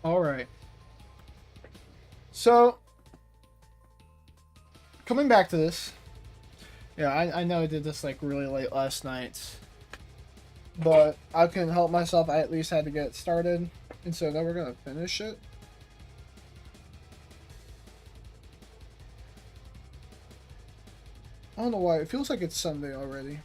All right. So, coming back to this. Yeah, I know I did this like really late last night. But I couldn't help myself. I at least had to get it started. And so now we're going to finish it. I don't know why. It feels like it's Sunday already.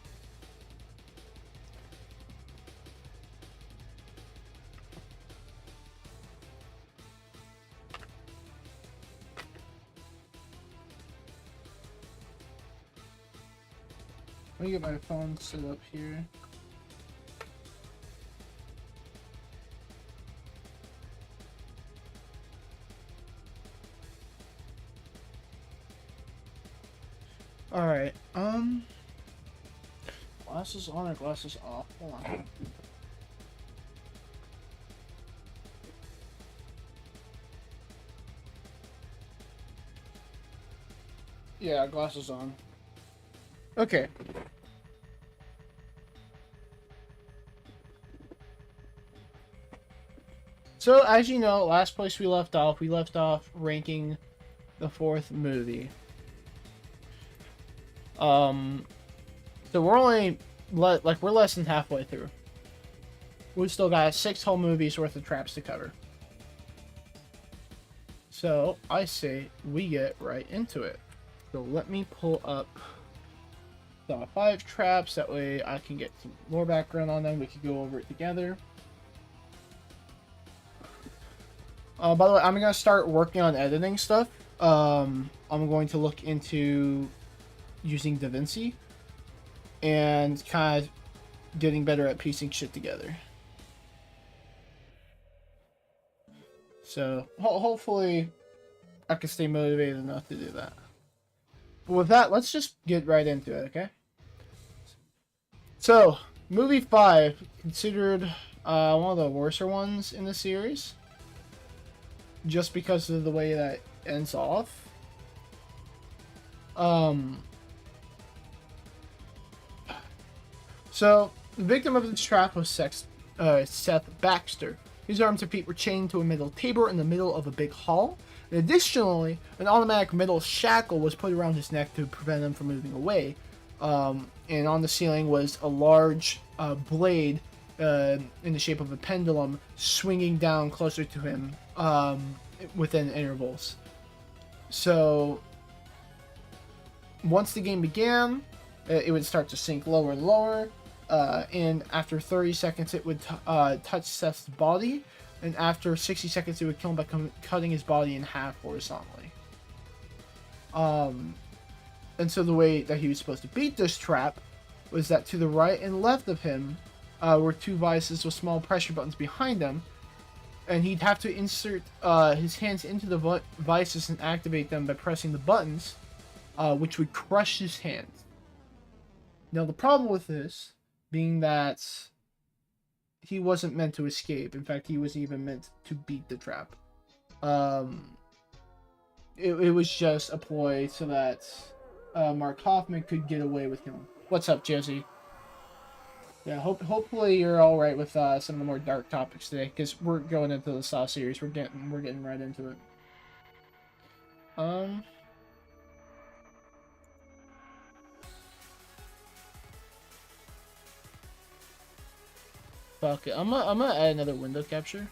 Let me get my phone set up here. Alright, glasses on or glasses off? Hold on. Yeah, glasses on. Okay. So, as you know, last place we left off ranking the fourth movie. So we're only, we're less than halfway through. We've still got 6 whole movies worth of traps to cover. So, I say we get right into it. So let me pull up the 5 traps, that way I can get some more background on them, we can go over it together. By the way, I'm going to start working on editing stuff. I'm going to look into using DaVinci and kind of getting better at piecing shit together. So hopefully I can stay motivated enough to do that. But with that, let's just get right into it, okay? So, movie 5, considered one of the worser ones in the series, just because of the way that it ends off. So, the victim of this trap was Seth Baxter. His arms and feet were chained to a metal table in the middle of a big hall. And additionally, an automatic metal shackle was put around his neck to prevent him from moving away. And on the ceiling was a large blade in the shape of a pendulum swinging down closer to him within intervals. So, once the game began, it would start to sink lower and lower. And after 30 seconds, it would touch Seth's body. And after 60 seconds, it would kill him by cutting his body in half horizontally. And so the way that he was supposed to beat this trap was that to the right and left of him were 2 vices with small pressure buttons behind them. And he'd have to insert his hands into the vices and activate them by pressing the buttons, which would crush his hands. Now, the problem with this being that he wasn't meant to escape. In fact, he was even meant to beat the trap. It was just a ploy so that Mark Hoffman could get away with him. What's up, Josie? Yeah, hopefully you're all right with some of the more dark topics today, because we're going into the Saw series. We're getting right into it. Fuck it. I'm gonna add another window capture.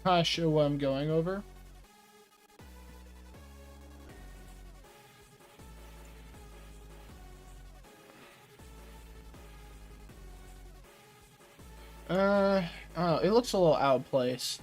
Not sure what I'm going over. I don't know, it looks a little out of place.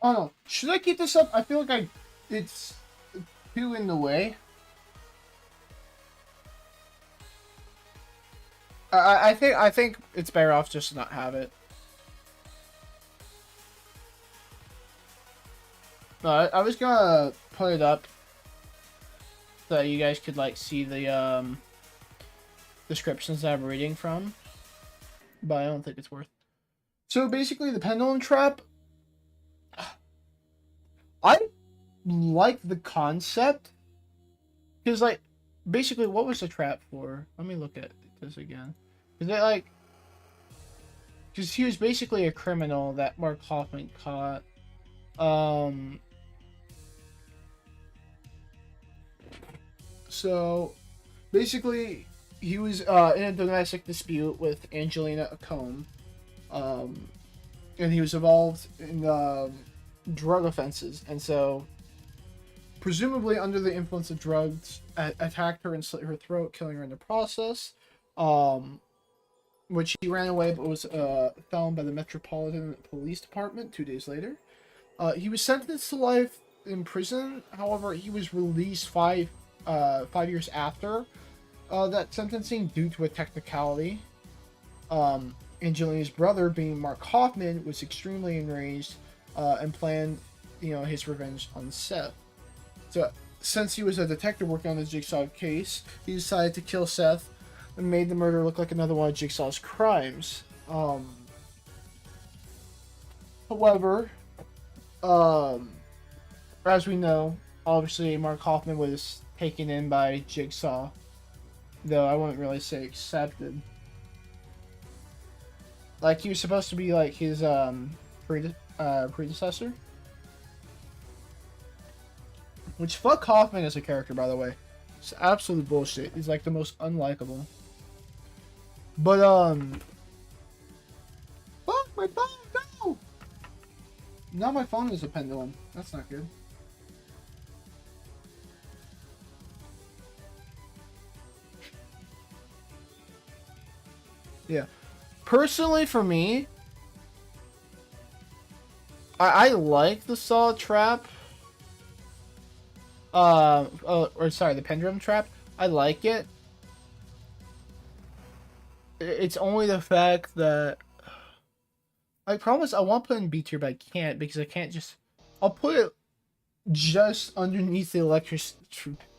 Oh no, should I keep this up? I feel like it's too in the way. I think it's better off just to not have it. No, I was gonna put it up so that you guys could like see the descriptions that I'm reading from, but I don't think it's worth. So basically, the pendulum trap. I like the concept because like basically, what was the trap for? Let me look at this again. Is it like? Because he was basically a criminal that Mark Hoffman caught. So basically, he was in a domestic dispute with Angelina Acone, and he was involved in drug offenses, and so presumably under the influence of drugs, attacked her and slit her throat, killing her in the process. Which he ran away, but was found by the Metropolitan Police Department 2 days later. He was sentenced to life in prison. However, he was released 5 years after that sentencing due to a technicality. Angelina's brother, being Mark Hoffman, was extremely enraged and planned, his revenge on Seth. So, since he was a detective working on the Jigsaw case, he decided to kill Seth and made the murder look like another one of Jigsaw's crimes. However, as we know, obviously Mark Hoffman was taken in by Jigsaw, though I wouldn't really say accepted. Like, he was supposed to be like his predecessor. Which, fuck Hoffman as a character, by the way. It's absolute bullshit. He's like the most unlikable. But fuck my phone, no! Now my phone is a pendulum. That's not good. Yeah. Personally, for me, I like the saw trap. Or sorry, the pendulum trap. I like it. It's only the fact that I promise I want to put in B tier, but I can't because I can't just. I'll put it just underneath the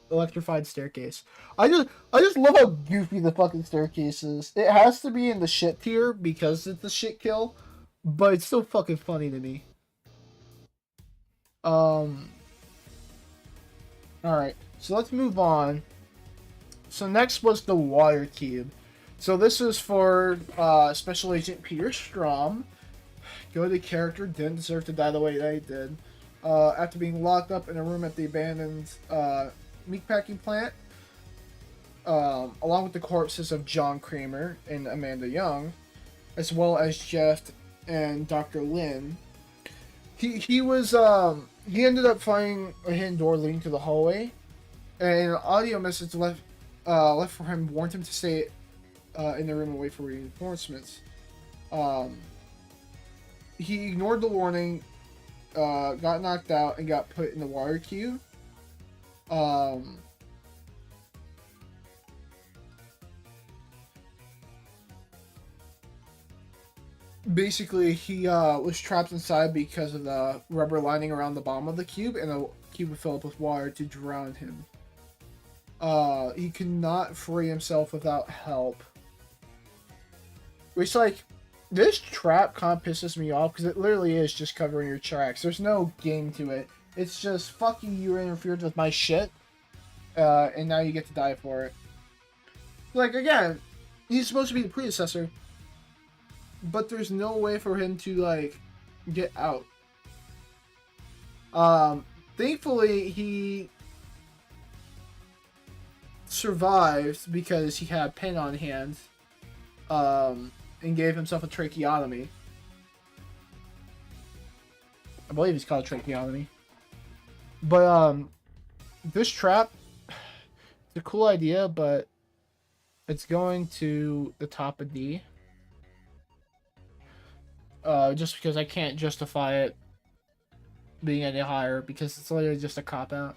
electrified staircase. I just love how goofy the fucking staircase is. It has to be in the shit tier because it's a shit kill, but it's still fucking funny to me. All right, so let's move on. So next was the water cube. So this is for Special Agent Peter Strom. Good character, didn't deserve to die the way that he did. After being locked up in a room at the abandoned meatpacking plant, along with the corpses of John Kramer and Amanda Young, as well as Jeff and Dr. Lynn. He ended up finding a hidden door leading to the hallway, and an audio message left for him warned him to stay in the room and wait for reinforcements. He ignored the warning, got knocked out, and got put in the water queue. Basically, he was trapped inside because of the rubber lining around the bottom of the cube, and the cube would fill up with water to drown him. He could not free himself without help. Which, like, this trap kind of pisses me off because it literally is just covering your tracks. There's no game to it. It's just, fuck you, you interfered with my shit, and now you get to die for it. Like, again, he's supposed to be the predecessor, but there's no way for him to, like, get out. Thankfully, he survived because he had a pen on hand, and gave himself a tracheotomy. I believe it's called a tracheotomy. But, this trap, it's a cool idea, but it's going to the top of D. Just because I can't justify it being any higher because it's literally just a cop out.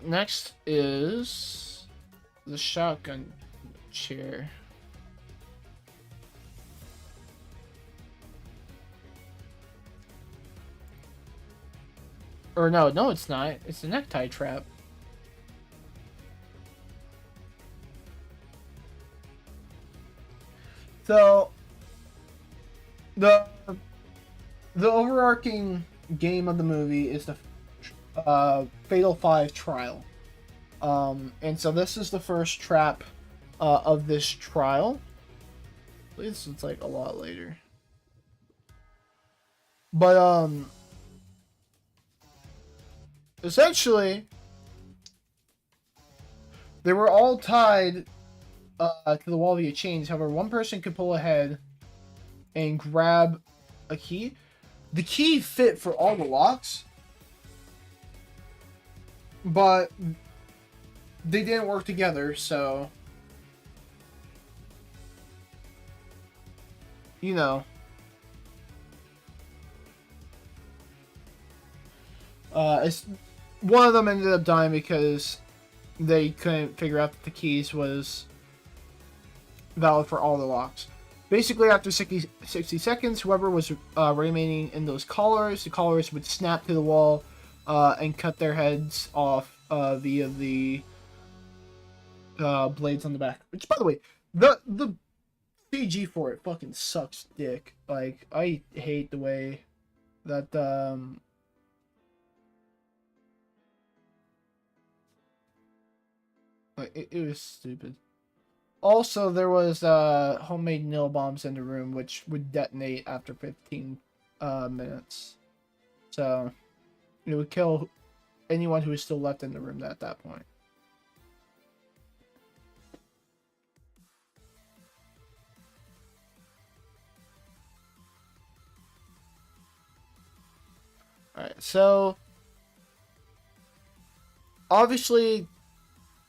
Next is the shotgun chair. Or no, it's not. It's a necktie trap. So the the overarching game of the movie is the Fatal 5 trial. And so this is the first trap of this trial. At least it's like a lot later. But essentially they were all tied to the wall via chains. However, one person could pull ahead and grab a key. The key fit for all the locks, but they didn't work together, so you know. It's one of them ended up dying because they couldn't figure out that the keys was valid for all the locks. Basically, after 60 seconds, whoever was remaining in those collars, the collars would snap to the wall and cut their heads off via the blades on the back. Which, by the way, the CG for it fucking sucks dick. Like, I hate the way that like it was stupid. Also, there was homemade nail bombs in the room, which would detonate after 15 minutes. So it would kill anyone who was still left in the room at that point. Alright, so obviously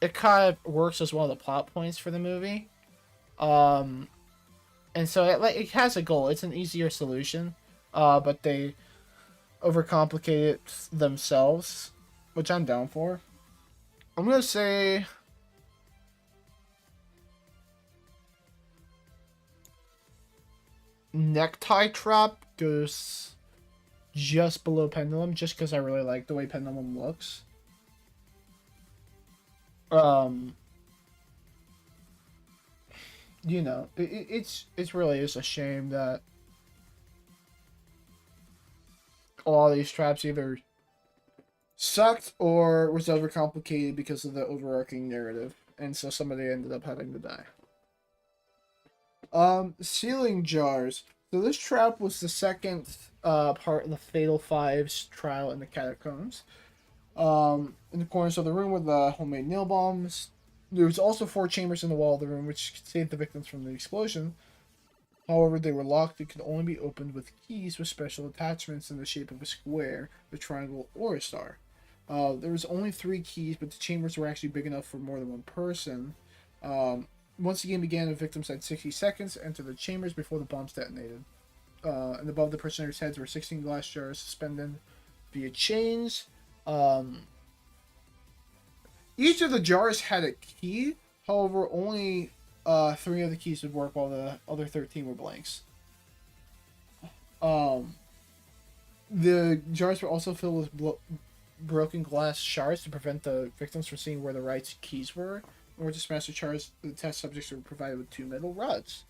it kind of works as one of the plot points for the movie. And so it has a goal. It's an easier solution, but they overcomplicate it themselves, which I'm down for. I'm gonna say necktie trap goes just below pendulum, just because I really like the way pendulum looks. You know, it's really is a shame that a lot of these traps either sucked or was overcomplicated because of the overarching narrative, and so somebody ended up having to die. Sealing jars. So this trap was the second part in the Fatal Five's trial in the catacombs. In the corners of the room were the homemade nail bombs. There was also 4 chambers in the wall of the room which could save the victims from the explosion. However, they were locked and could only be opened with keys with special attachments in the shape of a square, a triangle, or a star. There was only 3 keys, but the chambers were actually big enough for more than one person. Once the game began, the victims had 60 seconds to enter the chambers before the bombs detonated. And above the prisoners' heads were 16 glass jars suspended via chains. Each of the jars had a key, however, only 3 of the keys would work while the other 13 were blanks. The jars were also filled with broken glass shards to prevent the victims from seeing where the right keys were. In order to smash the jars, the test subjects were provided with 2 metal rods.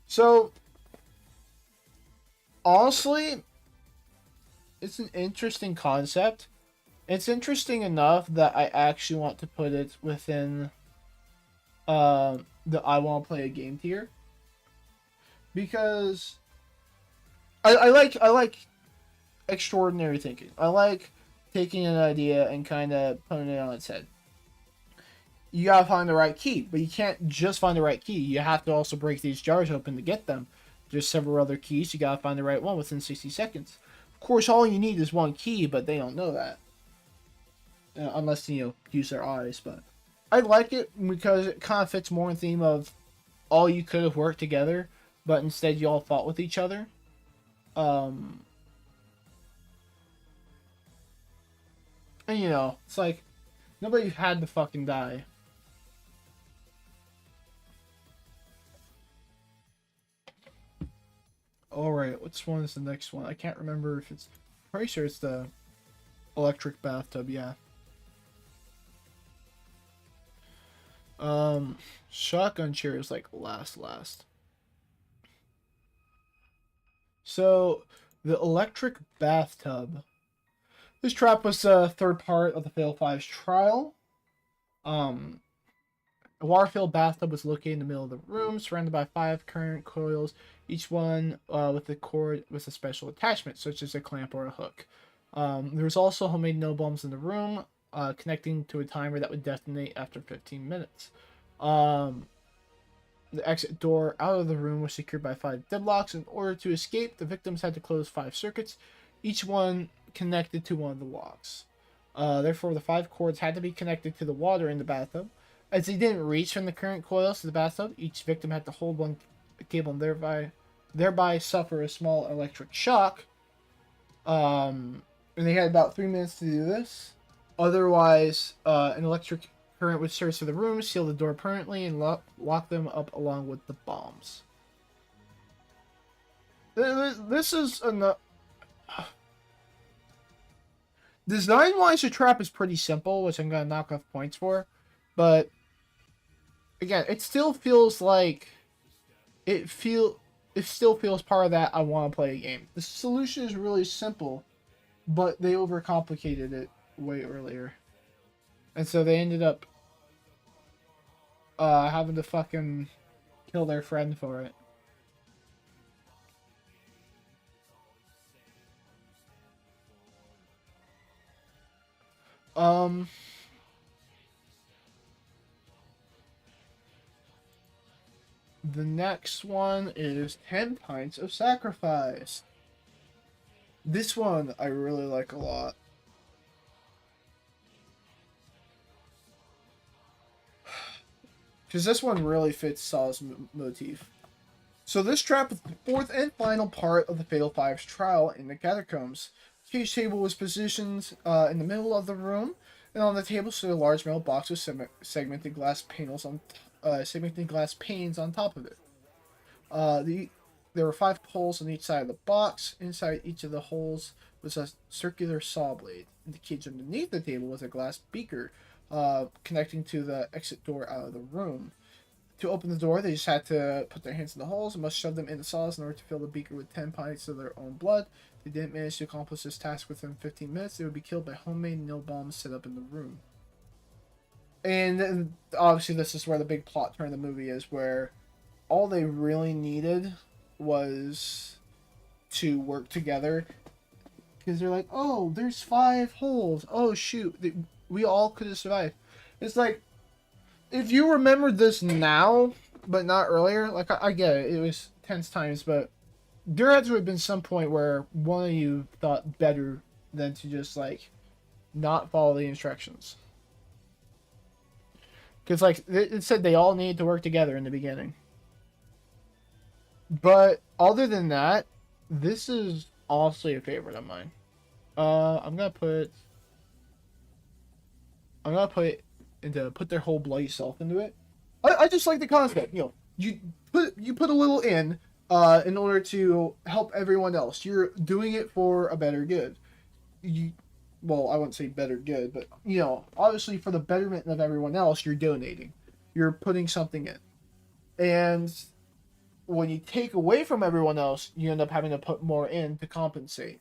So, honestly, it's an interesting concept. It's interesting enough that I actually want to put it within the I want to play a game tier, because I like extraordinary thinking. I like taking an idea and kind of putting it on its head. You gotta find the right key, but you can't just find the right key. You have to also break these jars open to get them. There's several other keys. You gotta find the right one within 60 seconds. Of course, all you need is one key, but they don't know that. unless use their eyes. But I like it because it kind of fits more in theme of all you could have worked together, but instead you all fought with each other. Um, and it's like nobody had to fucking die. All right, which one is the next one? I can't remember if it's. Pretty sure it's the electric bathtub. Yeah. Shotgun chair is like last. So the electric bathtub. This trap was the third part of the Fatal Fives trial. A water-filled bathtub was located in the middle of the room, surrounded by 5 current coils, each one with a cord with a special attachment, such as a clamp or a hook. There was also homemade nail bombs in the room, connecting to a timer that would detonate after 15 minutes. The exit door out of the room was secured by 5 deadlocks. In order to escape, the victims had to close 5 circuits, each one connected to one of the locks. Therefore, the 5 cords had to be connected to the water in the bathtub. As they didn't reach from the current coils to the bathtub, each victim had to hold one cable and thereby suffer a small electric shock. And they had about 3 minutes to do this. Otherwise, an electric current would surge through the room, seal the door permanently, and lock them up along with the bombs. This is enough. Design-wise, the trap is pretty simple, which I'm going to knock off points for. But, again, it still feels like... It still feels part of that I want to play a game. The solution is really simple, but they overcomplicated it way earlier. And so they ended up having to fucking kill their friend for it. The next one is 10 Pints of Sacrifice. This one I really like a lot. Because this one really fits Saw's motif. So this trap is the 4th and final part of the Fatal Fives trial in the catacombs. The cage table was positioned in the middle of the room, and on the table stood a large metal box with segmented glass panes on top of it. There were 5 holes on each side of the box. Inside each of the holes was a circular saw blade. In the cage underneath the table was a glass beaker connecting to the exit door out of the room. To open the door, they just had to put their hands in the holes and must shove them in the saws in order to fill the beaker with 10 pints of their own blood. If they didn't manage to accomplish this task within 15 minutes, they would be killed by homemade nail bombs set up in the room. And then, obviously, this is where the big plot turn of the movie is, where all they really needed was to work together. Because they're like, oh, there's 5 holes. Oh, shoot. We all could have survived. It's like, if you remembered this now, but not earlier, like, I get it. It was tense times, but there had to have been some point where one of you thought better than to just, like, not follow the instructions. Because, like, it said they all needed to work together in the beginning. But, other than that, this is honestly a favorite of mine. I'm gonna put put their whole bloody self into it. I just like the concept. You put a little in order to help everyone else. You're doing it for a better good. Well, I wouldn't say better good, but obviously for the betterment of everyone else, you're donating. You're putting something in. And when you take away from everyone else, you end up having to put more in to compensate.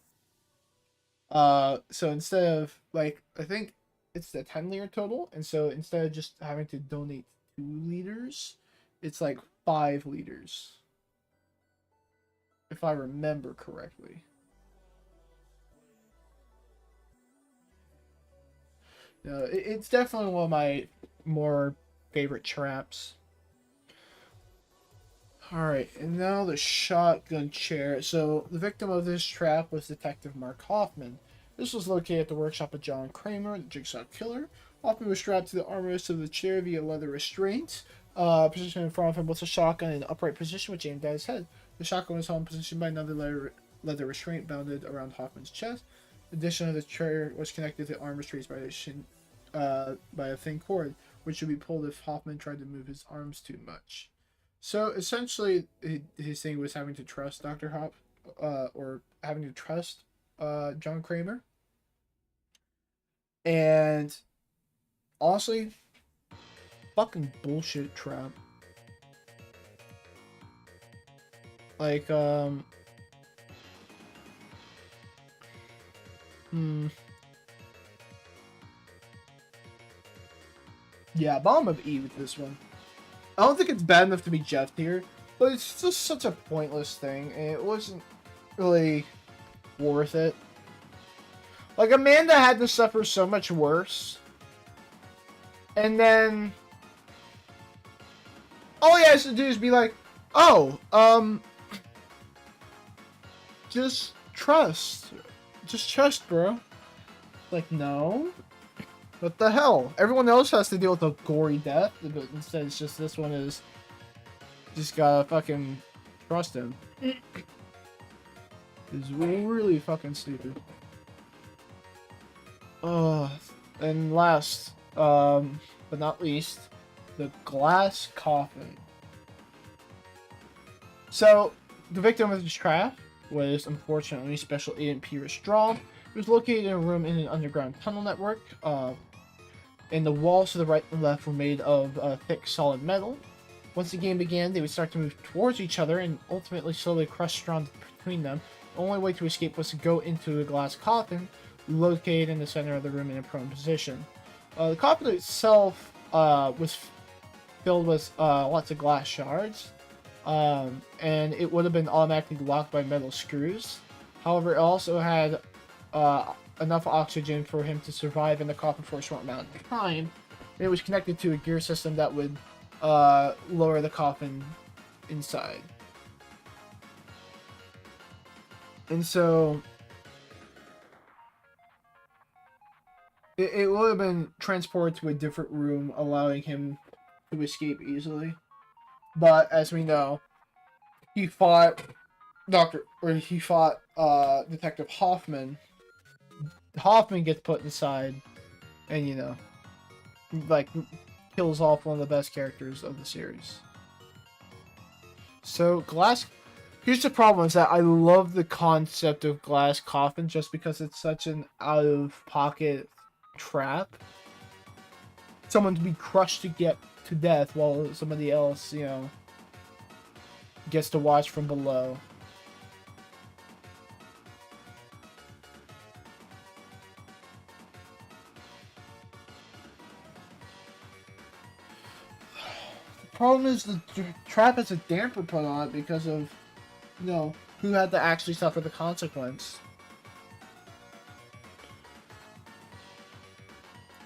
So instead of, like, I think it's the 10-liter total, and so instead of just having to donate 2 liters, it's like 5 liters. If I remember correctly. It's definitely one of my more favorite traps. Alright, and now the shotgun chair. So, the victim of this trap was Detective Mark Hoffman. This was located at the workshop of John Kramer, the Jigsaw Killer. Hoffman was strapped to the armrest of the chair via leather restraints. Positioned in front of him was a shotgun in an upright position which aimed at his head. The shotgun was held in position by another leather restraint bounded around Hoffman's chest. Additionally, the chair was connected to arm restraints by a thin cord, which would be pulled if Hoffman tried to move his arms too much. So essentially, his thing was having to trust Dr. Hop, or having to trust John Kramer. And honestly, fucking bullshit trap. Like, yeah, bottom of E with this one. I don't think it's bad enough to be Jeff tier, but it's just such a pointless thing, and it wasn't really worth it. Like, Amanda had to suffer so much worse. And then all he has to do is be like, oh, just trust. Just trust, bro. Like, no. What the hell? Everyone else has to deal with a gory death, but instead it's just this one is just gotta fucking trust him. It's really fucking stupid. And last, but not least, the glass coffin. So, the victim of this trap was unfortunately Special Agent Peter Straw. He was located in a room in an underground tunnel network. And the walls to the right and left were made of thick, solid metal. Once the game began, they would start to move towards each other and ultimately slowly crush Straw between them. The only way to escape was to go into a glass coffin located in the center of the room in a prone position. The coffin itself was filled with lots of glass shards, and it would have been automatically locked by metal screws. However, it also had enough oxygen for him to survive in the coffin for a short amount of time. And it was connected to a gear system that would lower the coffin inside. And so it would have been transported to a different room, allowing him to escape easily. But as we know, he fought Detective Hoffman. Hoffman gets put inside, and, you know, like, kills off one of the best characters of the series. So, here's the problem, is that I love the concept of glass coffin just because it's such an out-of-pocket trap. Someone to be crushed to get to death while somebody else, you know, gets to watch from below. The problem is the trap has a damper put on it because of, you know, who had to actually suffer the consequence.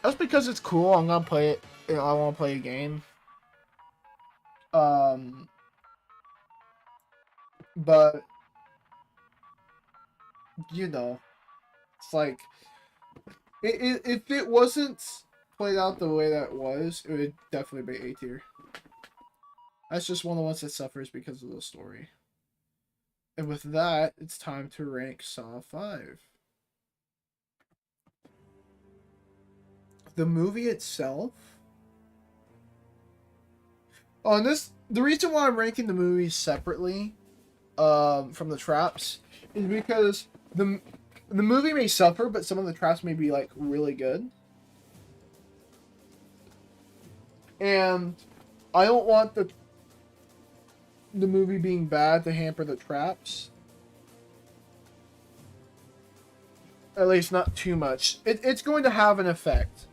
That's because it's cool. I'm gonna play it. You know, I want to play a game. But you know, it's like if it wasn't played out the way that it was, it would definitely be A tier. That's just one of the ones that suffers because of the story. And with that, it's time to rank Saw 5. The movie itself. On this, the reason why I'm ranking the movies separately, from the traps, is because the movie may suffer, but some of the traps may be like really good. And I don't want the movie being bad to hamper the traps. At least not too much. It's going to have an effect.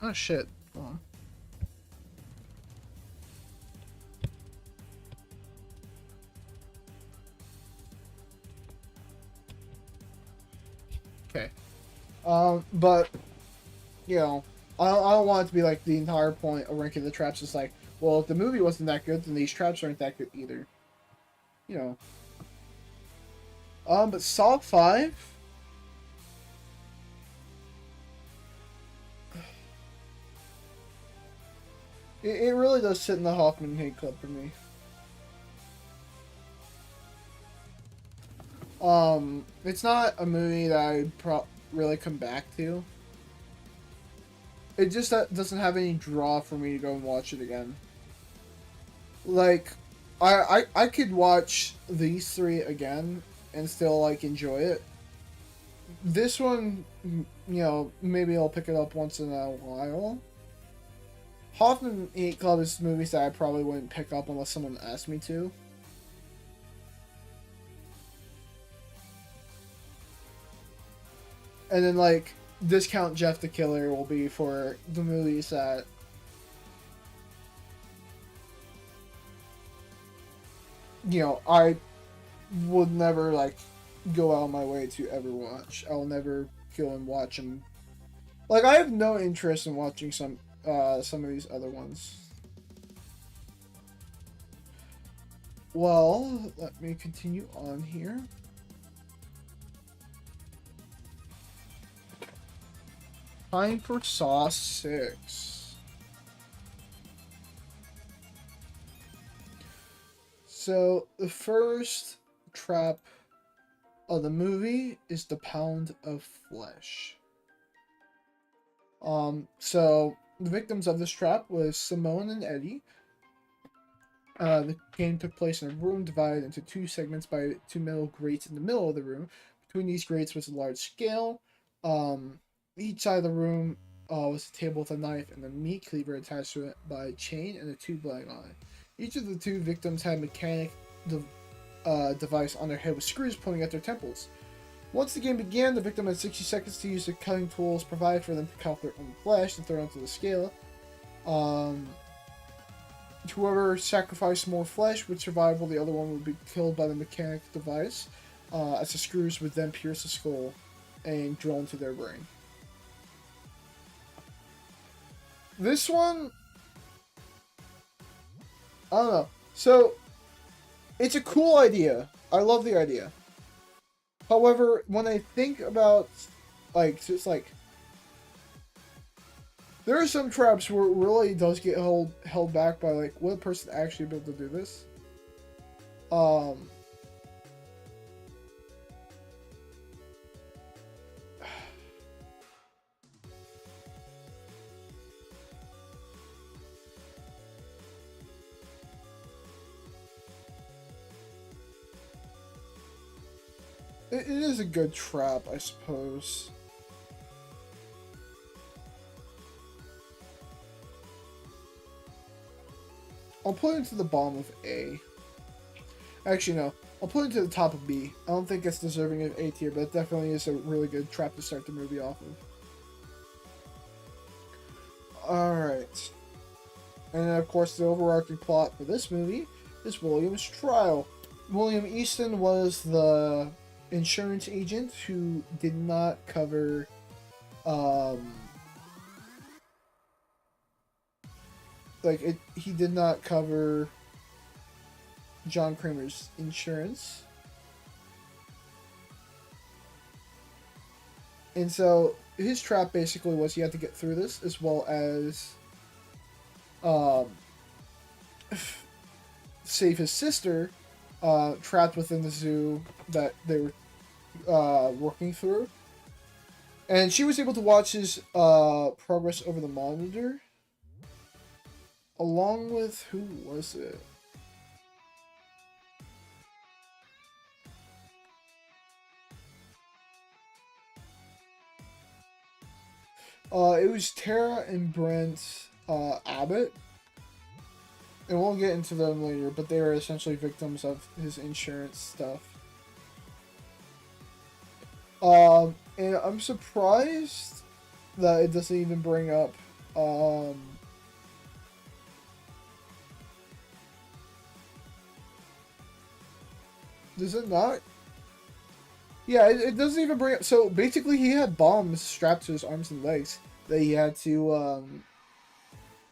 Oh shit. Hold on. Okay. But, you know, I don't want it to be like the entire point of ranking the traps is like, well, if the movie wasn't that good, then these traps aren't that good either. You know. But Saw 5, it really does sit in the Hoffman hate club for me. It's not a movie that I'd really come back to. It just doesn't have any draw for me to go and watch it again. Like, I could watch these three again and still, like, enjoy it. This one, you know, maybe I'll pick it up once in a while. Hoffman 8 Club is movies that I probably wouldn't pick up unless someone asked me to. And then, like, Discount Jeff the Killer will be for the movies that, you know, I would never, like, go out of my way to ever watch. I'll never go and watch them. Like, I have no interest in watching some of these other ones. Well, let me continue on here. Time for Saw 6. So, the first trap of the movie is the pound of flesh. So the victims of this trap was Simone and Eddie. The game took place in a room divided into two segments by two metal grates in the middle of the room. Between these grates was a large scale. Each side of the room was a table with a knife and a meat cleaver attached to it by a chain and a tube laying on it. Each of the two victims had a mechanic device on their head with screws pointing at their temples. Once the game began, the victim had 60 seconds to use the cutting tools provided for them to cut their own flesh and throw it onto the scale. Whoever sacrificed more flesh would survive, while the other one would be killed by the mechanic device, as the screws would then pierce the skull and drill into their brain. This one, I don't know. So, it's a cool idea. I love the idea. However, when I think about, like, just like, there are some traps where it really does get held back by, like, will a person actually be able to do this? It is a good trap, I suppose. I'll put it to the bottom of A. Actually, no. I'll put it to the top of B. I don't think it's deserving of A tier, but it definitely is a really good trap to start the movie off of. Alright. And then, of course, the overarching plot for this movie is William's trial. William Easton was the insurance agent who did not cover he did not cover John Kramer's insurance. And so his trap basically was he had to get through this, as well as save his sister, trapped within the zoo that they were working through. And she was able to watch his progress over the monitor. Along with, who was it? It was Tara and Brent Abbott. And we'll get into them later, but they were essentially victims of his insurance stuff. And I'm surprised that it doesn't even bring up, does it not? Yeah, it doesn't even bring up, so basically he had bombs strapped to his arms and legs that he had to,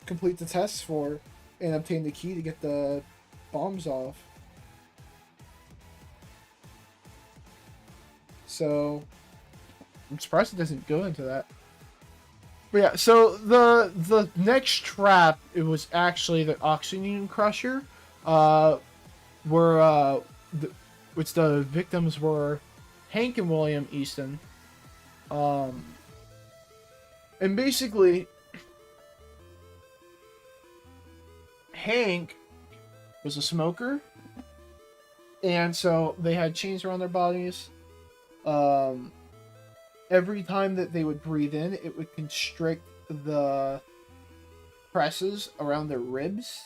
complete the tests for and obtain the key to get the bombs off. so I'm surprised it doesn't go into that. But yeah, so the next trap, it was actually the oxygen crusher, where which the victims were Hank and William Easton, and basically Hank was a smoker, and so they had chains around their bodies. Every time that they would breathe in, it would constrict the presses around their ribs.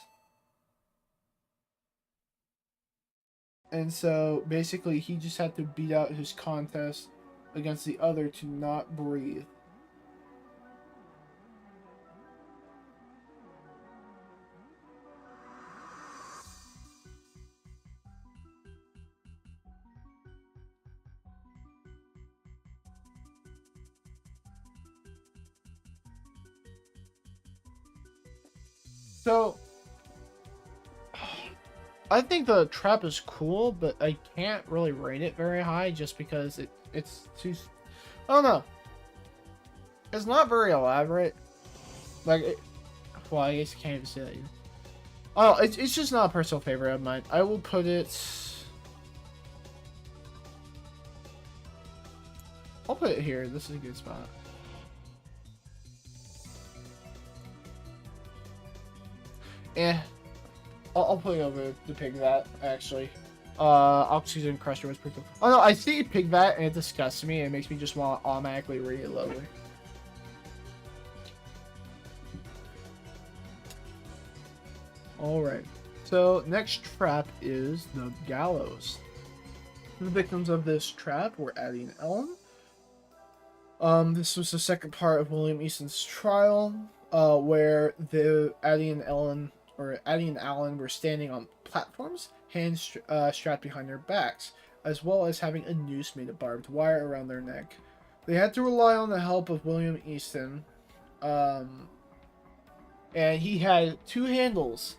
And so basically he just had to beat out his contest against the other to not breathe. So I think the trap is cool, but I can't really rate it very high just because it's too, I don't know. It's not very elaborate. Like, well, I guess you can't even say that. Oh, it's just not a personal favorite of mine. I will put it. I'll put it here. This is a good spot. I'll put it over the pig vat, actually. Oxygen crusher was pretty cool. Oh no, I see pig vat and it disgusts me. It makes me just want to automatically read it lower. Alright. So, next trap is the gallows. The victims of this trap were Addie and Ellen. This was the second part of William Easton's trial, where Addie and Alan were standing on platforms, hands strapped behind their backs, as well as having a noose made of barbed wire around their neck. They had to rely on the help of William Easton, and he had two handles.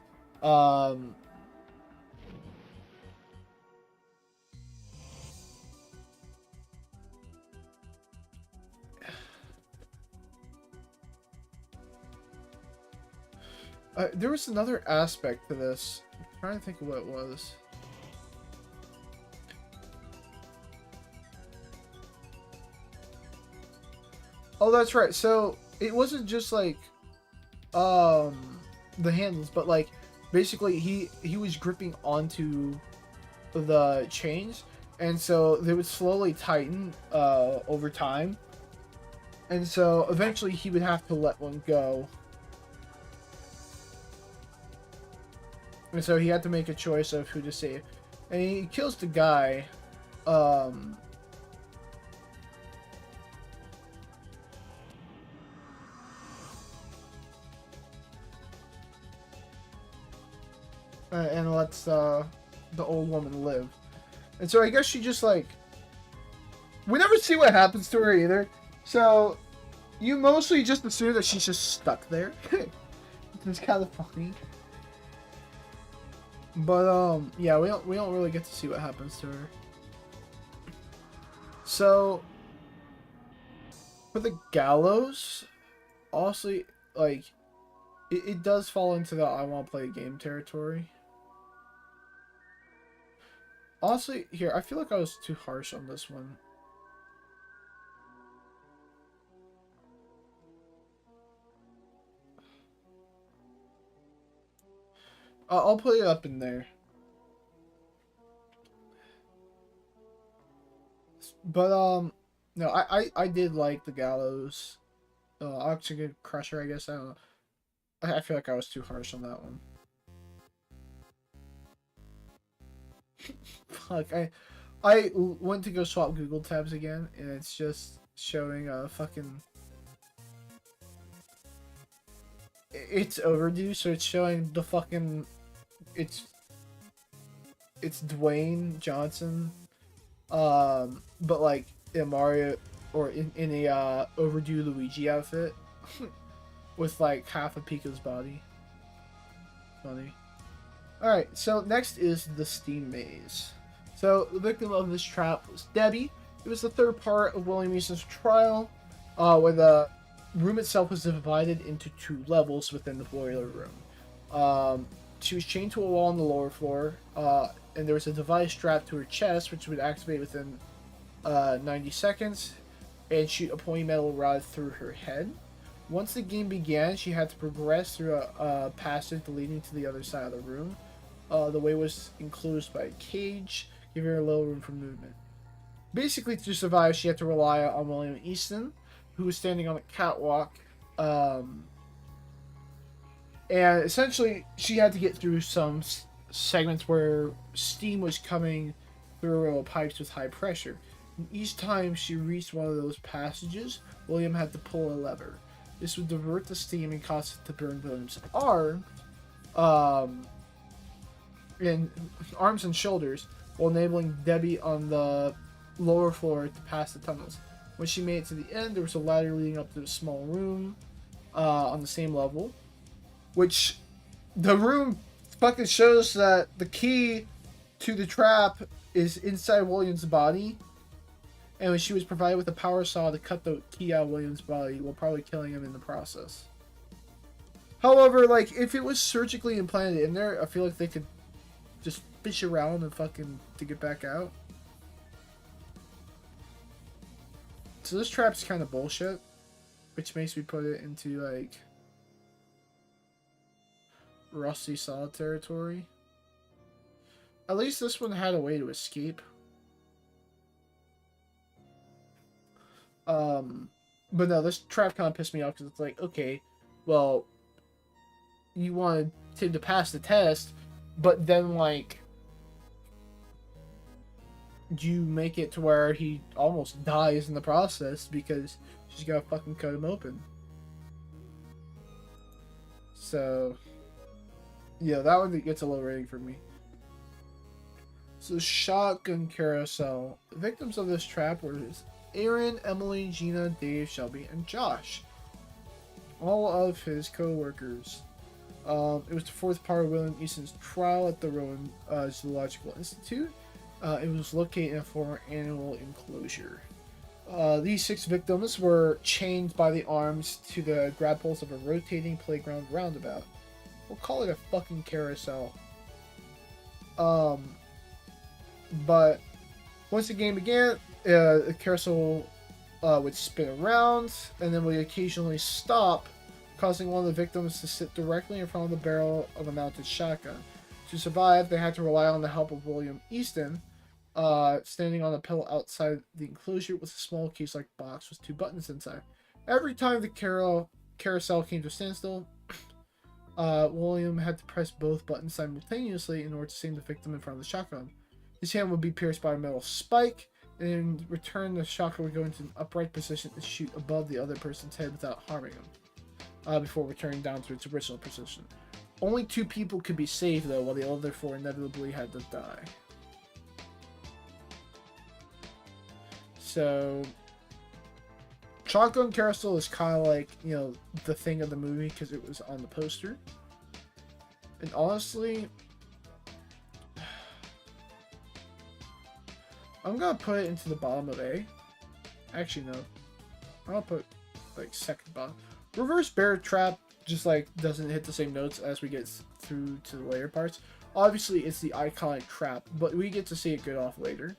There was another aspect to this. I'm trying to think of what it was. Oh, that's right. So it wasn't just like the handles, but like basically he was gripping onto the chains, and so they would slowly tighten over time, and so eventually he would have to let one go. And so he had to make a choice of who to save. And he kills the guy. And lets the old woman live. And so I guess she just like... We never see what happens to her either. So you mostly just assume that she's just stuck there. It's kind of funny. But yeah, we don't really get to see what happens to her. So for the gallows, honestly, like it does fall into the I want to play a game territory. Honestly, here I feel like I was too harsh on this one. I'll put it up in there. But no, I did like the gallows. Oxygen crusher, I guess. I don't know. I feel like I was too harsh on that one. Fuck, I went to go swap Google tabs again, and it's just showing a fucking... It's overdue, so it's showing the fucking... It's Dwayne Johnson, but like in Mario, or in a overdue Luigi outfit, with like half of Pico's body. Funny. Alright, so next is the steam maze. So the victim of this trap was Debbie, It was the third part of William Easton's trial, where the room itself was divided into two levels within the boiler room. She was chained to a wall on the lower floor, and there was a device strapped to her chest, which would activate within 90 seconds, and shoot a pointy metal rod through her head. Once the game began, she had to progress through a passage leading to the other side of the room. The way was enclosed by a cage, giving her little room for movement. Basically, to survive, she had to rely on William Easton, who was standing on the catwalk. And essentially, she had to get through some segments where steam was coming through pipes with high pressure. And each time she reached one of those passages, William had to pull a lever. This would divert the steam and cause it to burn William's arms and shoulders, while enabling Debbie on the lower floor to pass the tunnels. When she made it to the end, there was a ladder leading up to a small room on the same level, which the room fucking shows that the key to the trap is inside William's body, and when she was provided with a power saw to cut the key out of William's body, while probably killing him in the process. However, like, if it was surgically implanted in there, I feel like they could just fish around and fucking to get back out. So this trap's kind of bullshit, which makes me put it into, like, rusty saw territory. At least this one had a way to escape. But no, this trap kind of pissed me off because it's like, okay, well, you wanted him to pass the test, but then, like, you make it to where he almost dies in the process because she's gotta fucking cut him open. So, yeah, that one gets a low rating for me. So, shotgun carousel. The victims of this trap were Aaron, Emily, Gina, Dave, Shelby, and Josh. All of his co-workers. It was the fourth part of William Easton's trial at the Rowan Zoological Institute. It was located in a former animal enclosure. These 6 victims were chained by the arms to the grab poles of a rotating playground roundabout. We'll call it a fucking carousel. But once the game began, the carousel would spin around and then would occasionally stop, causing one of the victims to sit directly in front of the barrel of a mounted shotgun. To survive, they had to rely on the help of William Easton, standing on a pillow outside the enclosure with a small case-like box with 2 buttons inside. Every time the carousel came to a standstill, William had to press both buttons simultaneously in order to save the victim in front of the shotgun. His hand would be pierced by a metal spike, and in return, the shotgun would go into an upright position and shoot above the other person's head without harming him, before returning down to its original position. Only 2 people could be saved, though, while the other 4 inevitably had to die. So, Shotgun Carousel is kind of like, you know, the thing of the movie because it was on the poster. And honestly, I'm gonna put it into the bottom of A. Actually, no. I'll put, like, second bottom. Reverse Bear Trap just, like, doesn't hit the same notes as we get through to the later parts. Obviously, it's the iconic trap, but we get to see it get off later.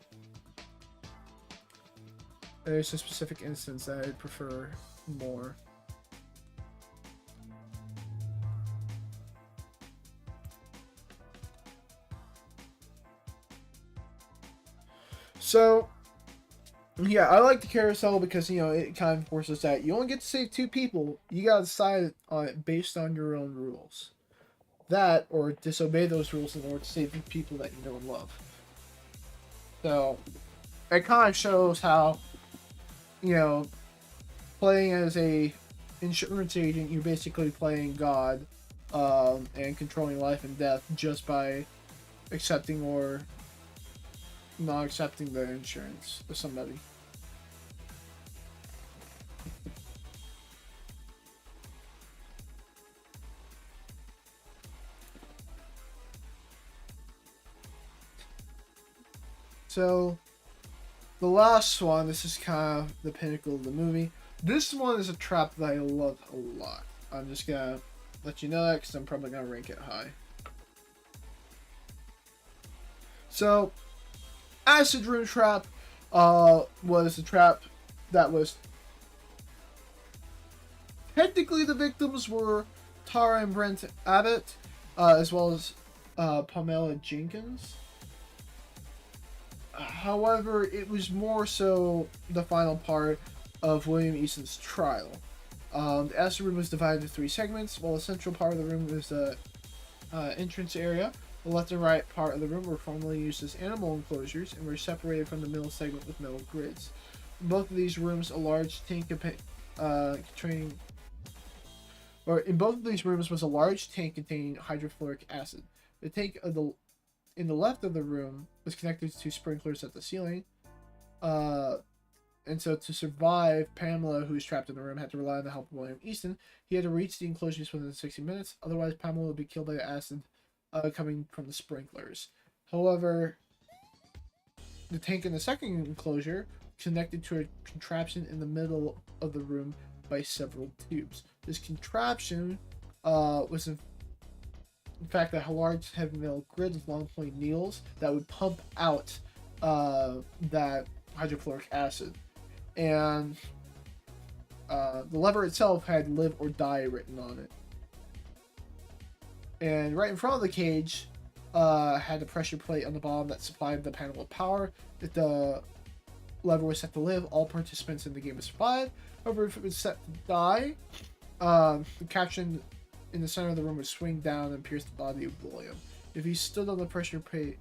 There's a specific instance that I'd prefer more. So, yeah, I like the carousel because, you know, it kind of forces that you only get to save 2 people. You gotta decide on it based on your own rules. That, or disobey those rules in order to save the people that you know and love. So, it kind of shows how, you know, playing as a insurance agent, you're basically playing God, and controlling life and death just by accepting or not accepting the insurance of somebody. So, The last one, this is kind of the pinnacle of the movie. This one is a trap that I love a lot. I'm just gonna let you know that because I'm probably gonna rank it high. So, Acid Room Trap was a trap that was technically the victims were Tara and Brent Abbott, as well as Pamela Jenkins. However, it was more so the final part of William Easton's trial. The acid room was divided into 3 segments, while the central part of the room was the entrance area. The left and right part of the room were formerly used as animal enclosures and were separated from the middle segment with metal grids. In both of these rooms, a large tank containing in both of these rooms was a large tank containing hydrofluoric acid. The tank in the left of the room was connected to sprinklers at the ceiling. And so to survive, Pamela, who was trapped in the room, had to rely on the help of William Easton. He had to reach the enclosures within 60 minutes. Otherwise, Pamela would be killed by the acid coming from the sprinklers. However, the tank in the second enclosure connected to a contraption in the middle of the room by several tubes. This contraption was in fact a large heavy metal grid with long point needles that would pump out that hydrofluoric acid. And the lever itself had live or die written on it. And right in front of the cage had a pressure plate on the bottom that supplied the panel with power. If the lever was set to live, all participants in the game would survive. However, if it was set to die, the caption in the center of the room would swing down and pierce the body of William. If he stood on the pressure plate,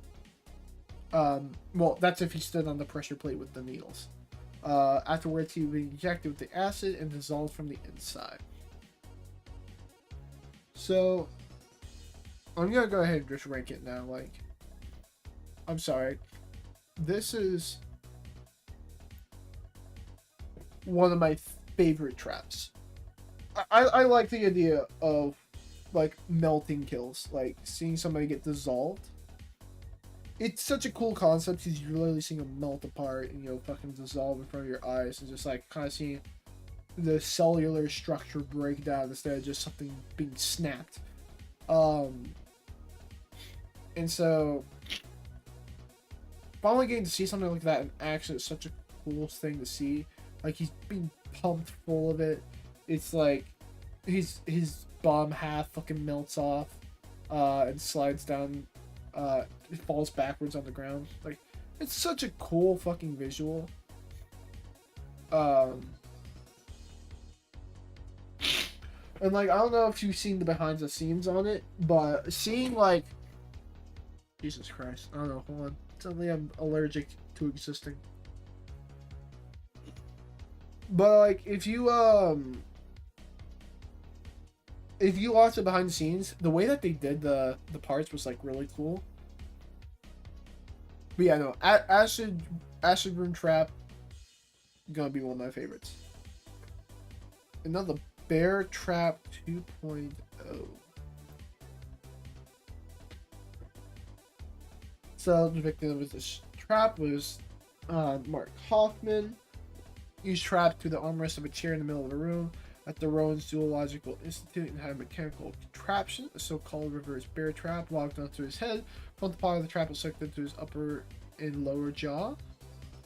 well, that's if he stood on the pressure plate with the needles. Afterwards, he would be injected with the acid and dissolved from the inside. So, I'm gonna go ahead and just rank it now. Like, I'm sorry. This is one of my favorite traps. I like the idea of, like, melting kills. Like, seeing somebody get dissolved. It's such a cool concept because you're literally seeing them melt apart and, you know, fucking dissolve in front of your eyes. And just, like, kind of seeing the cellular structure break down instead of just something being snapped. And so, finally getting to see something like that in action is such a cool thing to see. Like, he's being pumped full of it. It's like his bomb half fucking melts off and slides down. It falls backwards on the ground. Like, it's such a cool fucking visual. And like, I don't know if you've seen the behind the scenes on it, but seeing, like, Jesus Christ, I don't know, hold on. Suddenly I'm allergic to existing. But like, if you watch the behind the scenes, the way that they did the parts was like really cool. But yeah, no, acid room trap gonna be one of my favorites. Another bear trap 2.0. So the victim of this trap was Mark Hoffman. He was trapped to the armrest of a chair in the middle of the room at the Rowan's Zoological Institute and had a mechanical contraption, a so-called reverse bear trap, locked onto his head. Front part of the trap was sucked into his upper and lower jaw.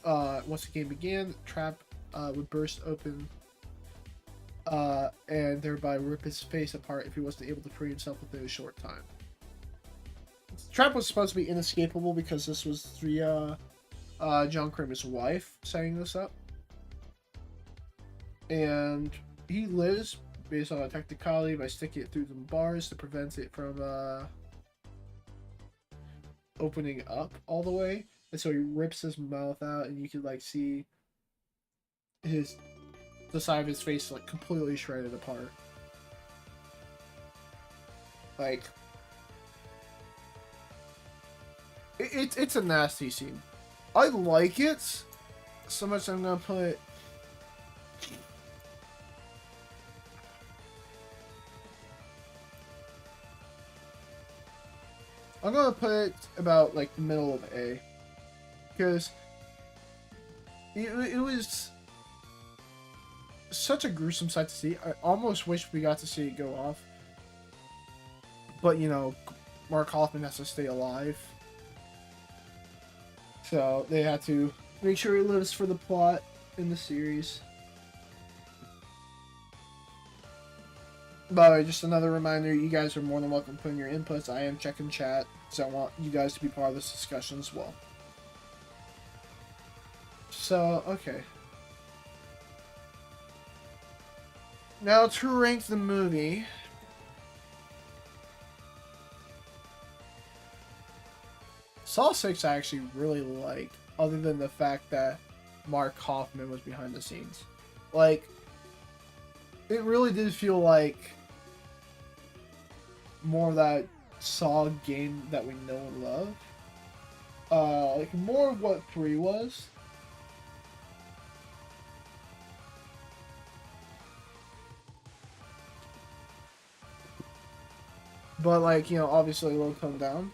Once the game began, the trap would burst open and thereby rip his face apart if he wasn't able to free himself within a short time. The trap was supposed to be inescapable because this was John Kramer's wife setting this up. And he lives based on a technicality by sticking it through the bars to prevent it from opening up all the way. And so he rips his mouth out, and you can like see the side of his face like completely shredded apart. Like, it's a nasty scene. I like it so much I'm gonna put it about like the middle of A, because it was such a gruesome sight to see. I almost wish we got to see it go off. But, you know, Mark Hoffman has to stay alive. So they had to make sure he lives for the plot in the series. By the way, just another reminder, you guys are more than welcome to put in your inputs. I am checking chat, so I want you guys to be part of this discussion as well. So, okay. Now to rank the movie. Saw 6 I actually really liked, other than the fact that Mark Hoffman was behind the scenes. Like, it really did feel like more of that Saw game that we know and love. Like more of what 3 was. But like, you know, obviously a little toned down.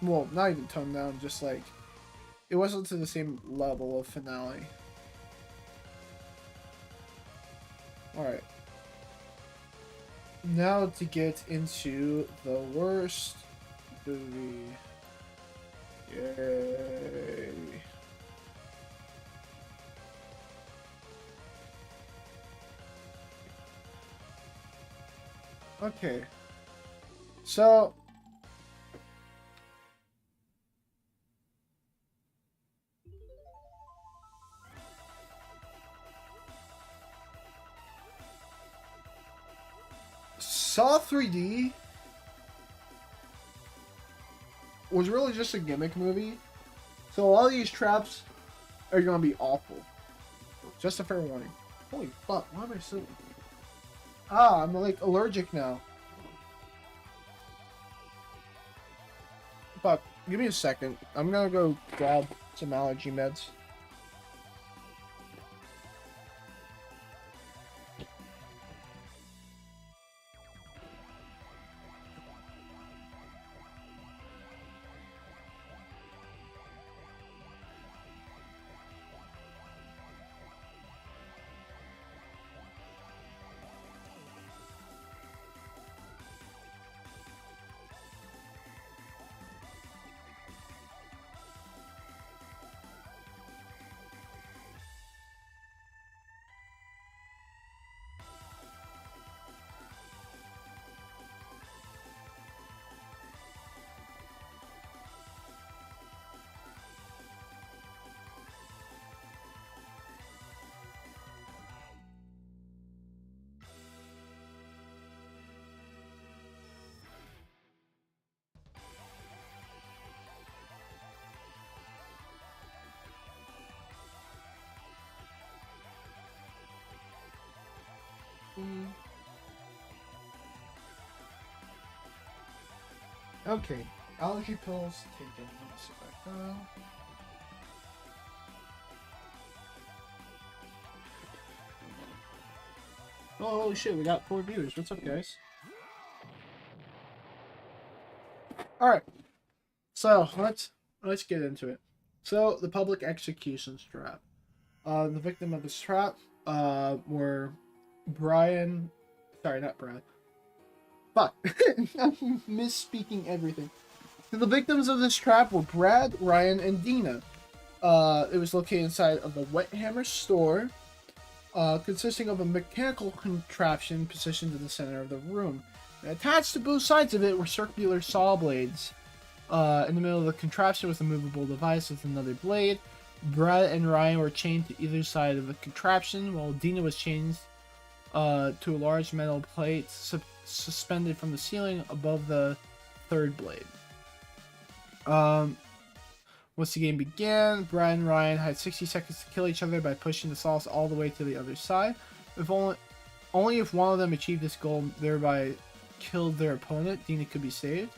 Well, not even toned down, just like it wasn't to the same level of finale. Alright. Now to get into the worst movie. Yay. Okay. So Saw 3D was really just a gimmick movie. So a lot of these traps are gonna be awful. Just a fair warning. Holy fuck, why am I so... Ah, I'm like allergic now. Fuck, give me a second. I'm gonna go grab some allergy meds. Okay, allergy pills taken. Let me see if I can. Oh, holy shit, we got 4 viewers. What's up, guys? Alright, so let's get into it. So, the public execution trap. The victim of this trap were Brian... Sorry, not Brian. Fuck. I'm misspeaking everything. The victims of this trap were Brad, Ryan, and Dina. It was located inside of the Wet Hammer store, consisting of a mechanical contraption positioned in the center of the room. And attached to both sides of it were circular saw blades. In the middle of the contraption was a movable device with another blade. Brad and Ryan were chained to either side of the contraption, while Dina was chained to a large metal plate suspended from the ceiling above the third blade. Once the game began, Brad and Ryan had 60 seconds to kill each other by pushing the saws all the way to the other side. If only if one of them achieved this goal, thereby killed their opponent, Dina could be saved.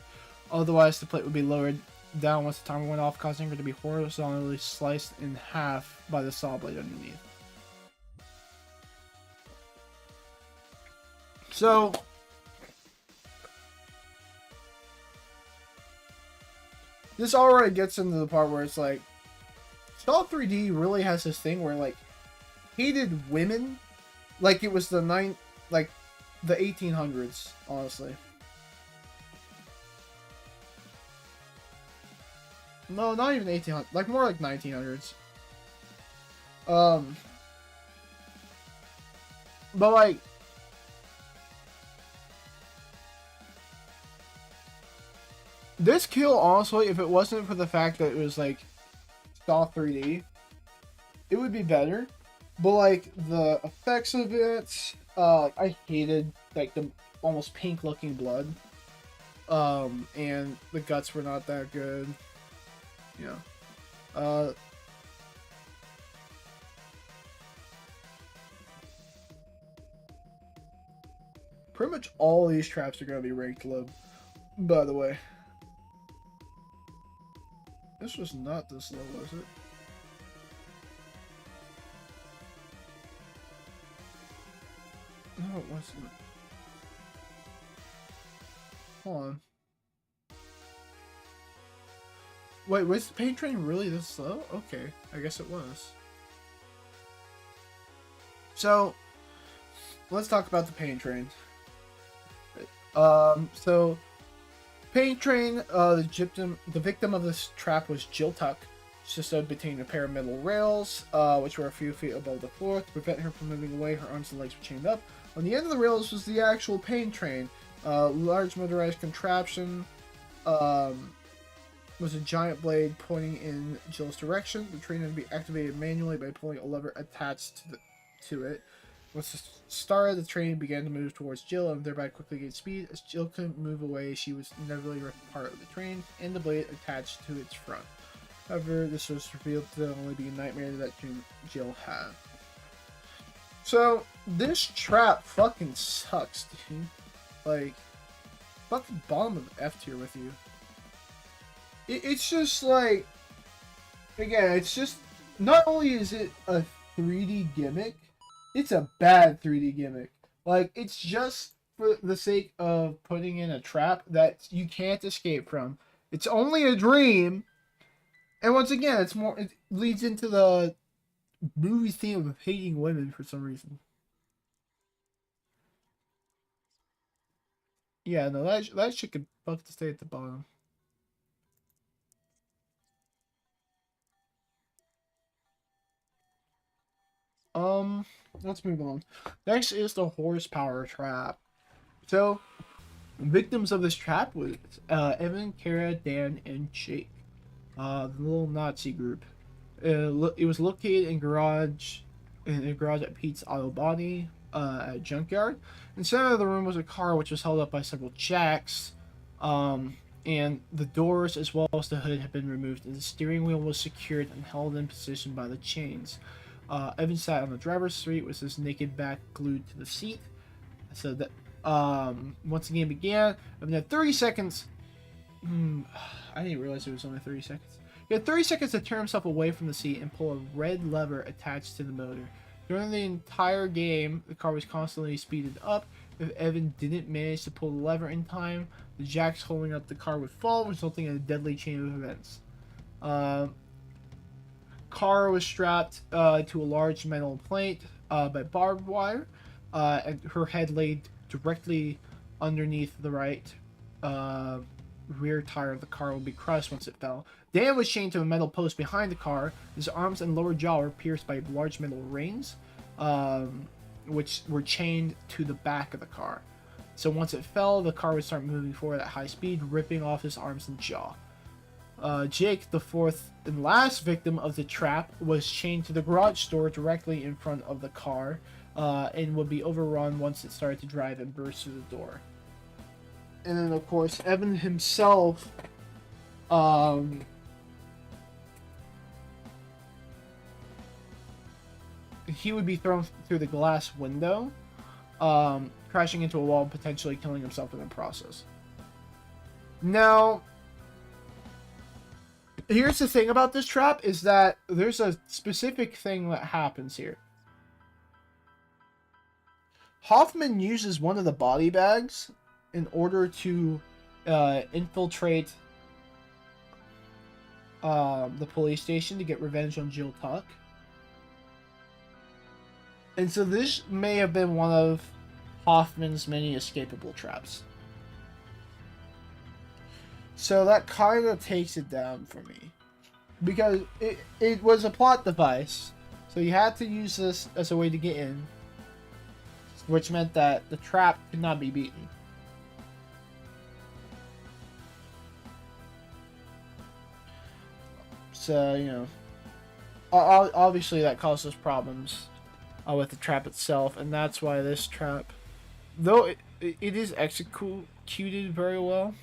Otherwise, the plate would be lowered down once the timer went off, causing her to be horizontally sliced in half by the saw blade underneath. So, this already gets into the part where it's like, Saw 3D really has this thing where like hated women, like it was the like the 1800s, honestly. No, not even 1800, like more like 1900s. Um, but like, this kill, honestly, if it wasn't for the fact that it was like Saw 3D, it would be better. But like the effects of it, I hated like the almost pink looking blood. And the guts were not that good. Yeah. Pretty much all these traps are gonna be ranked low. By the way, this was not this low, was it? No, it wasn't. Hold on. Wait, was the paint train really this low? Okay, I guess it was. So, let's talk about the paint train. So, paint train, the victim of this trap was Jill Tuck. She stood between a pair of metal rails, which were a few feet above the floor. To prevent her from moving away, her arms and legs were chained up. On the end of the rails was the actual paint train. Large motorized contraption. Was a giant blade pointing in Jill's direction. The train had to be activated manually by pulling a lever attached to it. Once it started, the train began to move towards Jill and thereby quickly gained speed. As Jill couldn't move away, she was inevitably ripped apart of the train and the blade attached to its front. However, this was revealed to only be a nightmare that Jill had. So, this trap fucking sucks, dude. Like, fucking bottom of F tier with you. It's just like, again, it's just, not only is it a 3D gimmick, it's a bad 3D gimmick. Like, it's just for the sake of putting in a trap that you can't escape from. It's only a dream. And once again, it leads into the movie theme of hating women for some reason. Yeah, no, that shit could fuck to stay at the bottom. Um, let's move on. Next is the horsepower trap. So, victims of this trap was Evan, Kara, Dan, and Jake. The little Nazi group. It was located in a garage at Pete's Auto Body at Junkyard. Inside of the room was a car which was held up by several jacks, and the doors as well as the hood had been removed, and the steering wheel was secured and held in position by the chains. Evan sat on the driver's seat with his naked back glued to the seat. So that once the game began, Evan had 30 seconds. I didn't realize it was only 30 seconds. He had 30 seconds to turn himself away from the seat and pull a red lever attached to the motor. During the entire game, the car was constantly speeded up. If Evan didn't manage to pull the lever in time, the jacks holding up the car would fall, resulting in a deadly chain of events. Car was strapped to a large metal plate by barbed wire, and her head laid directly underneath the right rear tire of the car would be crushed once it fell. Dan was chained to a metal post behind the car. His arms and lower jaw were pierced by large metal rings, which were chained to the back of the car. So once it fell, the car would start moving forward at high speed, ripping off his arms and jaw. Jake, the fourth and last victim of the trap, was chained to the garage door directly in front of the car, and would be overrun once it started to drive and burst through the door. And then, of course, Evan himself, he would be thrown through the glass window, crashing into a wall, potentially killing himself in the process. Now, here's the thing about this trap, is that there's a specific thing that happens here. Hoffman uses one of the body bags in order to infiltrate the police station to get revenge on Jill Tuck. And so this may have been one of Hoffman's many escapable traps. So that kind of takes it down for me. Because it was a plot device. So you had to use this as a way to get in. Which meant that the trap could not be beaten. So, you know, obviously that causes problems with the trap itself, and that's why this trap, though it is executed very well,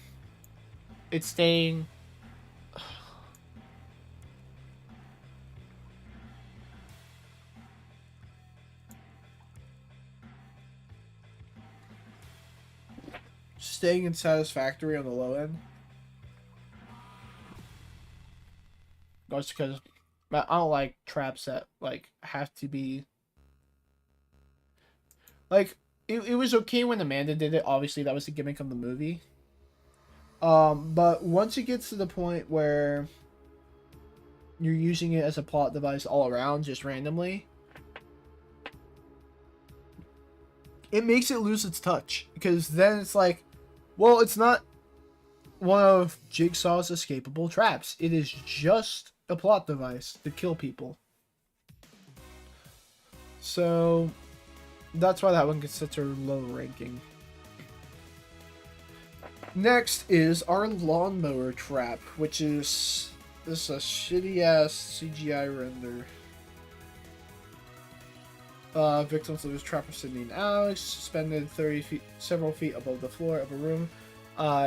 it's staying unsatisfactory on the low end. That's because I don't like traps that like have to be like it was okay when Amanda did it. Obviously, that was the gimmick of the movie. But once it gets to the point where you're using it as a plot device all around, just randomly, it makes it lose its touch. Because then it's like, well, it's not one of Jigsaw's escapable traps. It is just a plot device to kill people. So that's why that one gets such a low ranking. Next is our lawnmower trap, which is this a shitty ass CGI render. Victims of this trap are Sydney and Alex, suspended several feet above the floor of a room.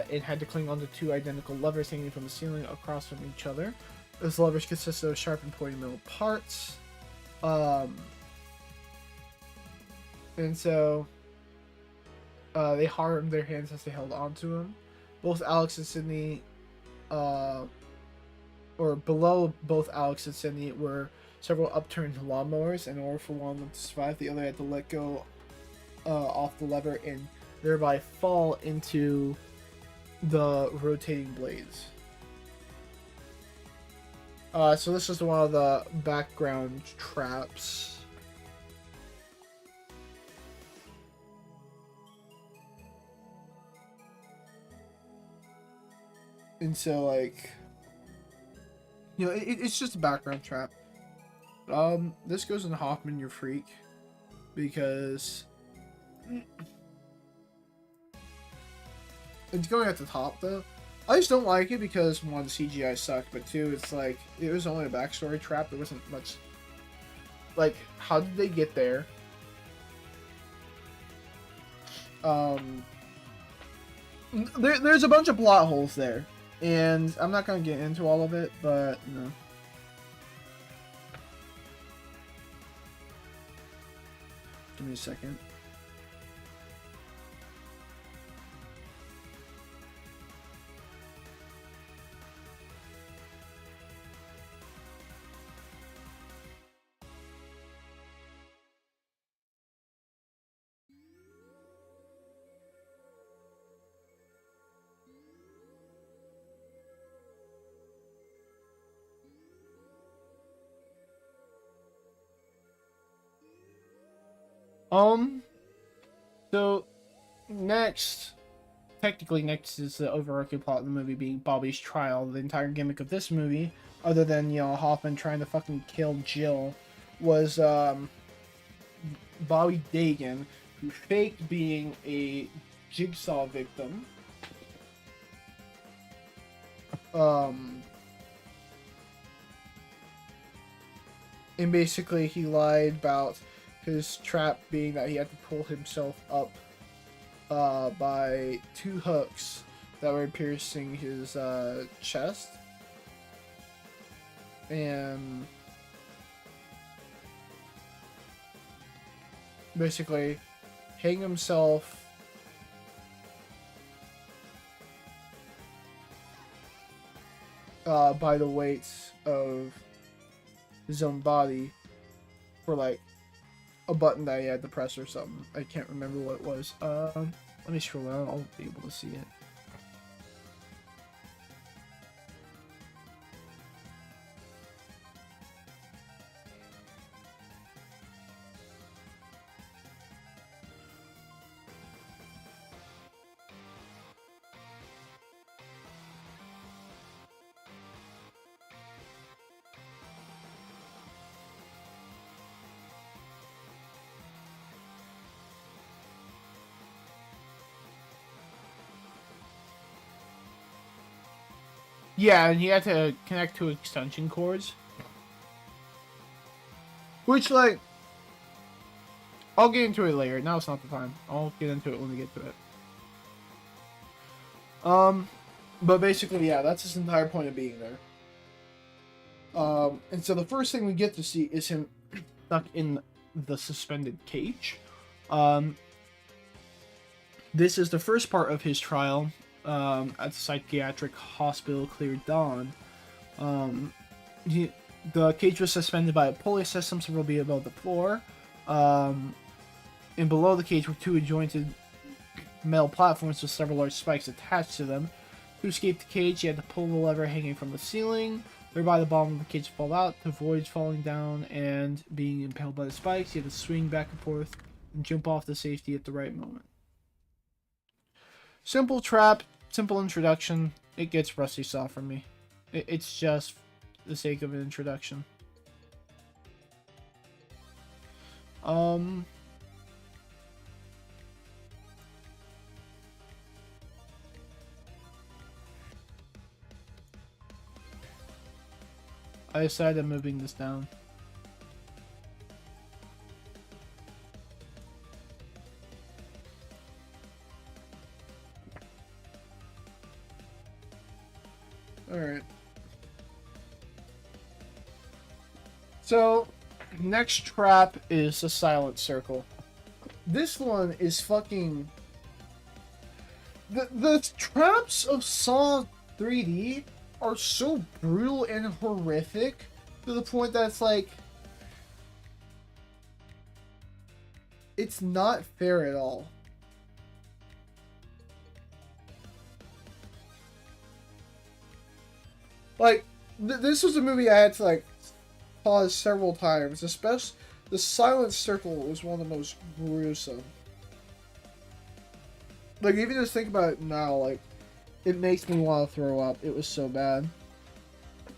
It had to cling onto two identical levers hanging from the ceiling across from each other. Those levers consisted of sharp and pointy metal parts. And so they hardened their hands as they held onto them. Both Alex and Sydney, or below both Alex and Sydney, were several upturned lawnmowers. In order for one of them to survive, the other had to let go off the lever and thereby fall into the rotating blades. So this is one of the background traps. And so, like, you know, it's just a background trap. This goes in Hoffman, Your Freak, because it's going at the top, though. I just don't like it because, one, CGI sucked, but two, it's like, it was only a backstory trap. There wasn't much, like, how did they get there? There's a bunch of plot holes there. And I'm not going to get into all of it, but, you know. Give me a second. So technically next is the overarching plot of the movie being Bobby's trial. The entire gimmick of this movie, other than, you know, Hoffman trying to fucking kill Jill, was Bobby Dagan, who faked being a Jigsaw victim. And basically he lied about his trap being that he had to pull himself up by two hooks that were piercing his chest. And basically hang himself by the weights of his own body for like a button that he had to press or something. I can't remember what it was. Let me scroll down. I'll be able to see it. Yeah, and he had to connect to extension cords. Which, like, I'll get into it later. Now it's not the time. I'll get into it when we get to it. But basically, yeah, that's his entire point of being there. And so the first thing we get to see is him stuck in the suspended cage. This is the first part of his trial at the psychiatric hospital Clear Dawn. The cage was suspended by a pulley system several feet above the floor. And below the cage were two adjointed metal platforms with several large spikes attached to them. To escape the cage, he had to pull the lever hanging from the ceiling, thereby the bottom of the cage fall out, to avoid falling down and being impaled by the spikes. He had to swing back and forth and jump off to safety at the right moment. Simple trap, simple introduction. It gets rusty saw from me. It's just the sake of an introduction. I decided I'm moving this down. Alright. So, next trap is the Silent Circle. This one is fucking... The traps of Saw 3D are so brutal and horrific to the point that it's like... It's not fair at all. Like, this was a movie I had to, like, pause several times. Especially, the Silent Circle was one of the most gruesome. Like, even just think about it now, like, it makes me want to throw up. It was so bad.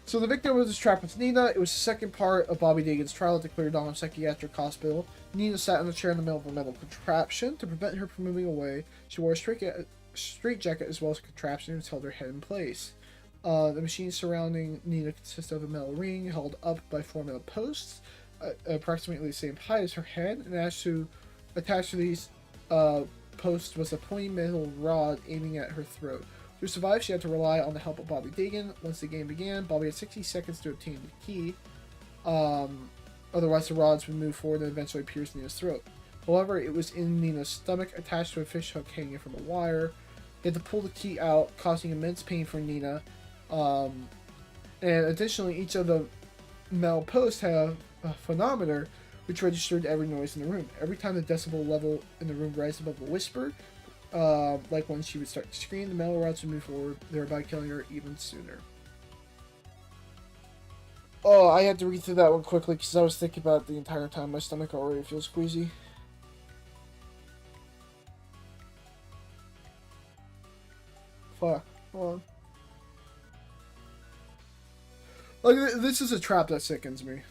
So the victim was trapped with Nina. It was the second part of Bobby Dagan's trial at the Clear Dawn Psychiatric Hospital. Nina sat in a chair in the middle of a metal contraption. To prevent her from moving away, she wore a straitjacket as well as a contraption which held her head in place. The machine surrounding Nina consists of a metal ring held up by 4 metal posts, approximately the same height as her head, and attached to these posts was a pointy metal rod aiming at her throat. To survive, she had to rely on the help of Bobby Dagan. Once the game began, Bobby had 60 seconds to obtain the key. Otherwise, the rods would move forward and eventually pierce Nina's throat. However, it was in Nina's stomach, attached to a fishhook hanging from a wire. He had to pull the key out, causing immense pain for Nina. And additionally, each of the metal posts had a phonometer which registered every noise in the room. Every time the decibel level in the room rises above a whisper, like when she would start to scream, the metal rods would move forward, thereby killing her even sooner. Oh, I had to read through that one quickly because I was thinking about it the entire time. My stomach already feels queasy. Fuck. Hold on. Like, this is a trap that sickens me.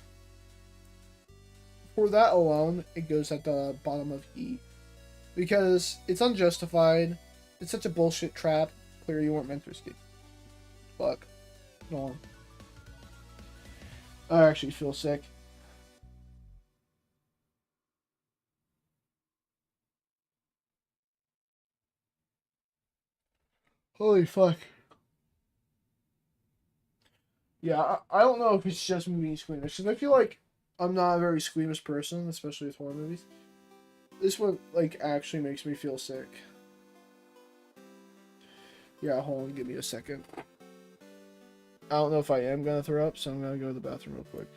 For that alone, it goes at the bottom of E. Because it's unjustified. It's such a bullshit trap. Clearly you weren't meant to escape. Fuck. No. I actually feel sick. Holy fuck. Yeah, I don't know if it's just me being squeamish, because I feel like I'm not a very squeamish person, especially with horror movies. This one, like, actually makes me feel sick. Yeah, hold on, give me a second. I don't know if I am gonna throw up, so I'm gonna go to the bathroom real quick.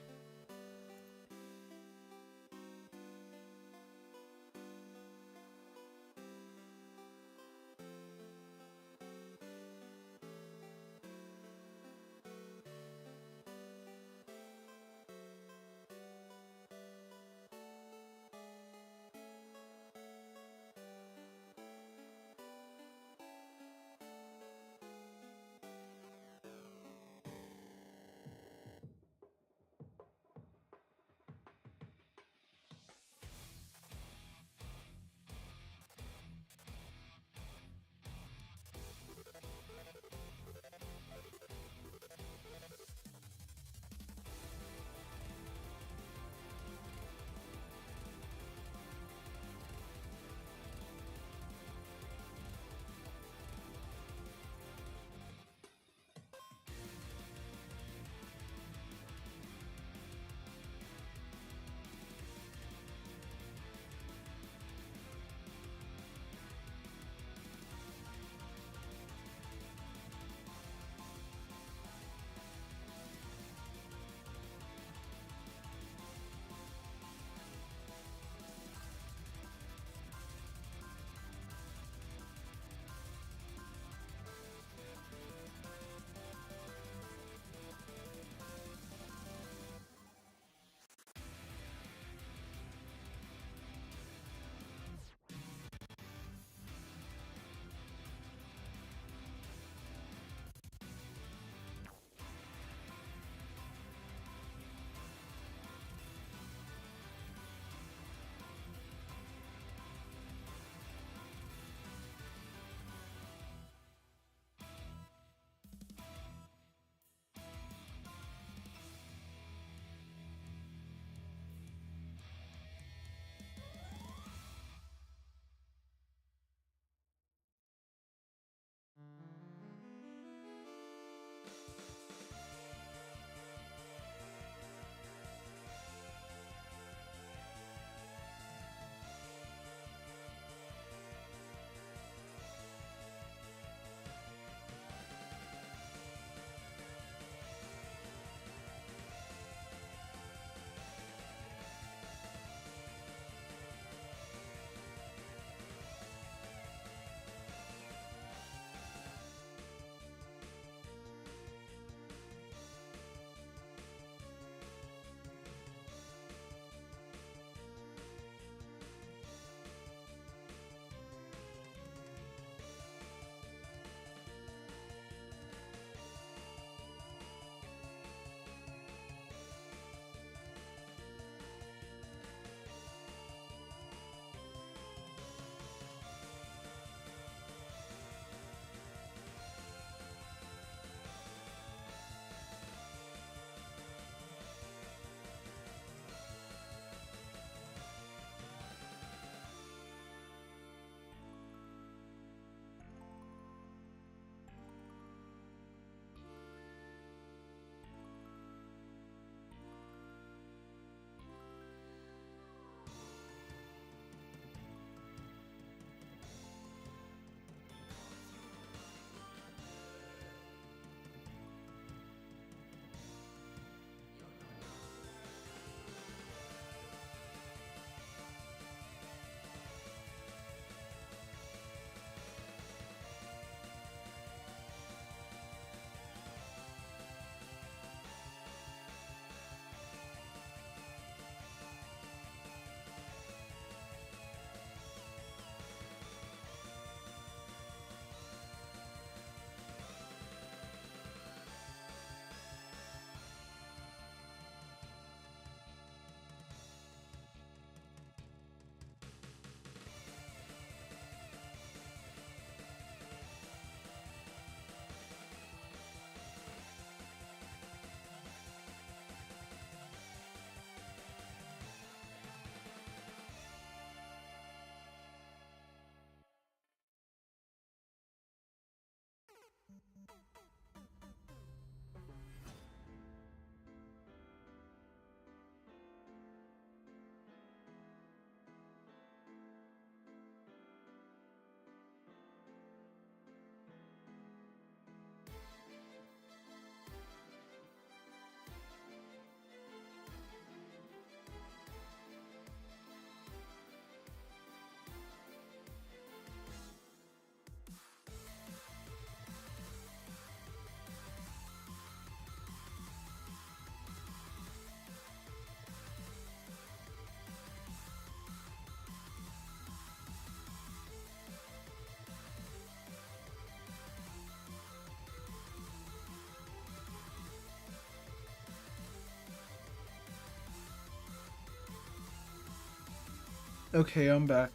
Okay, I'm back.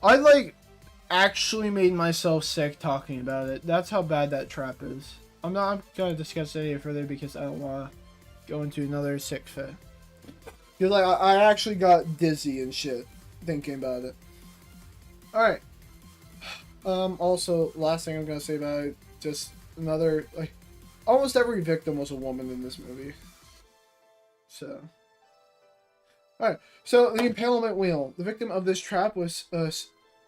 I like actually made myself sick talking about it. That's how bad that trap is. I'm not gonna discuss it any further because I don't wanna go into another sick fit. Because like I actually got dizzy and shit thinking about it. Alright. Also, last thing I'm gonna say about it, just another, like, almost every victim was a woman in this movie. So. Alright, so the impalement wheel. The victim of this trap was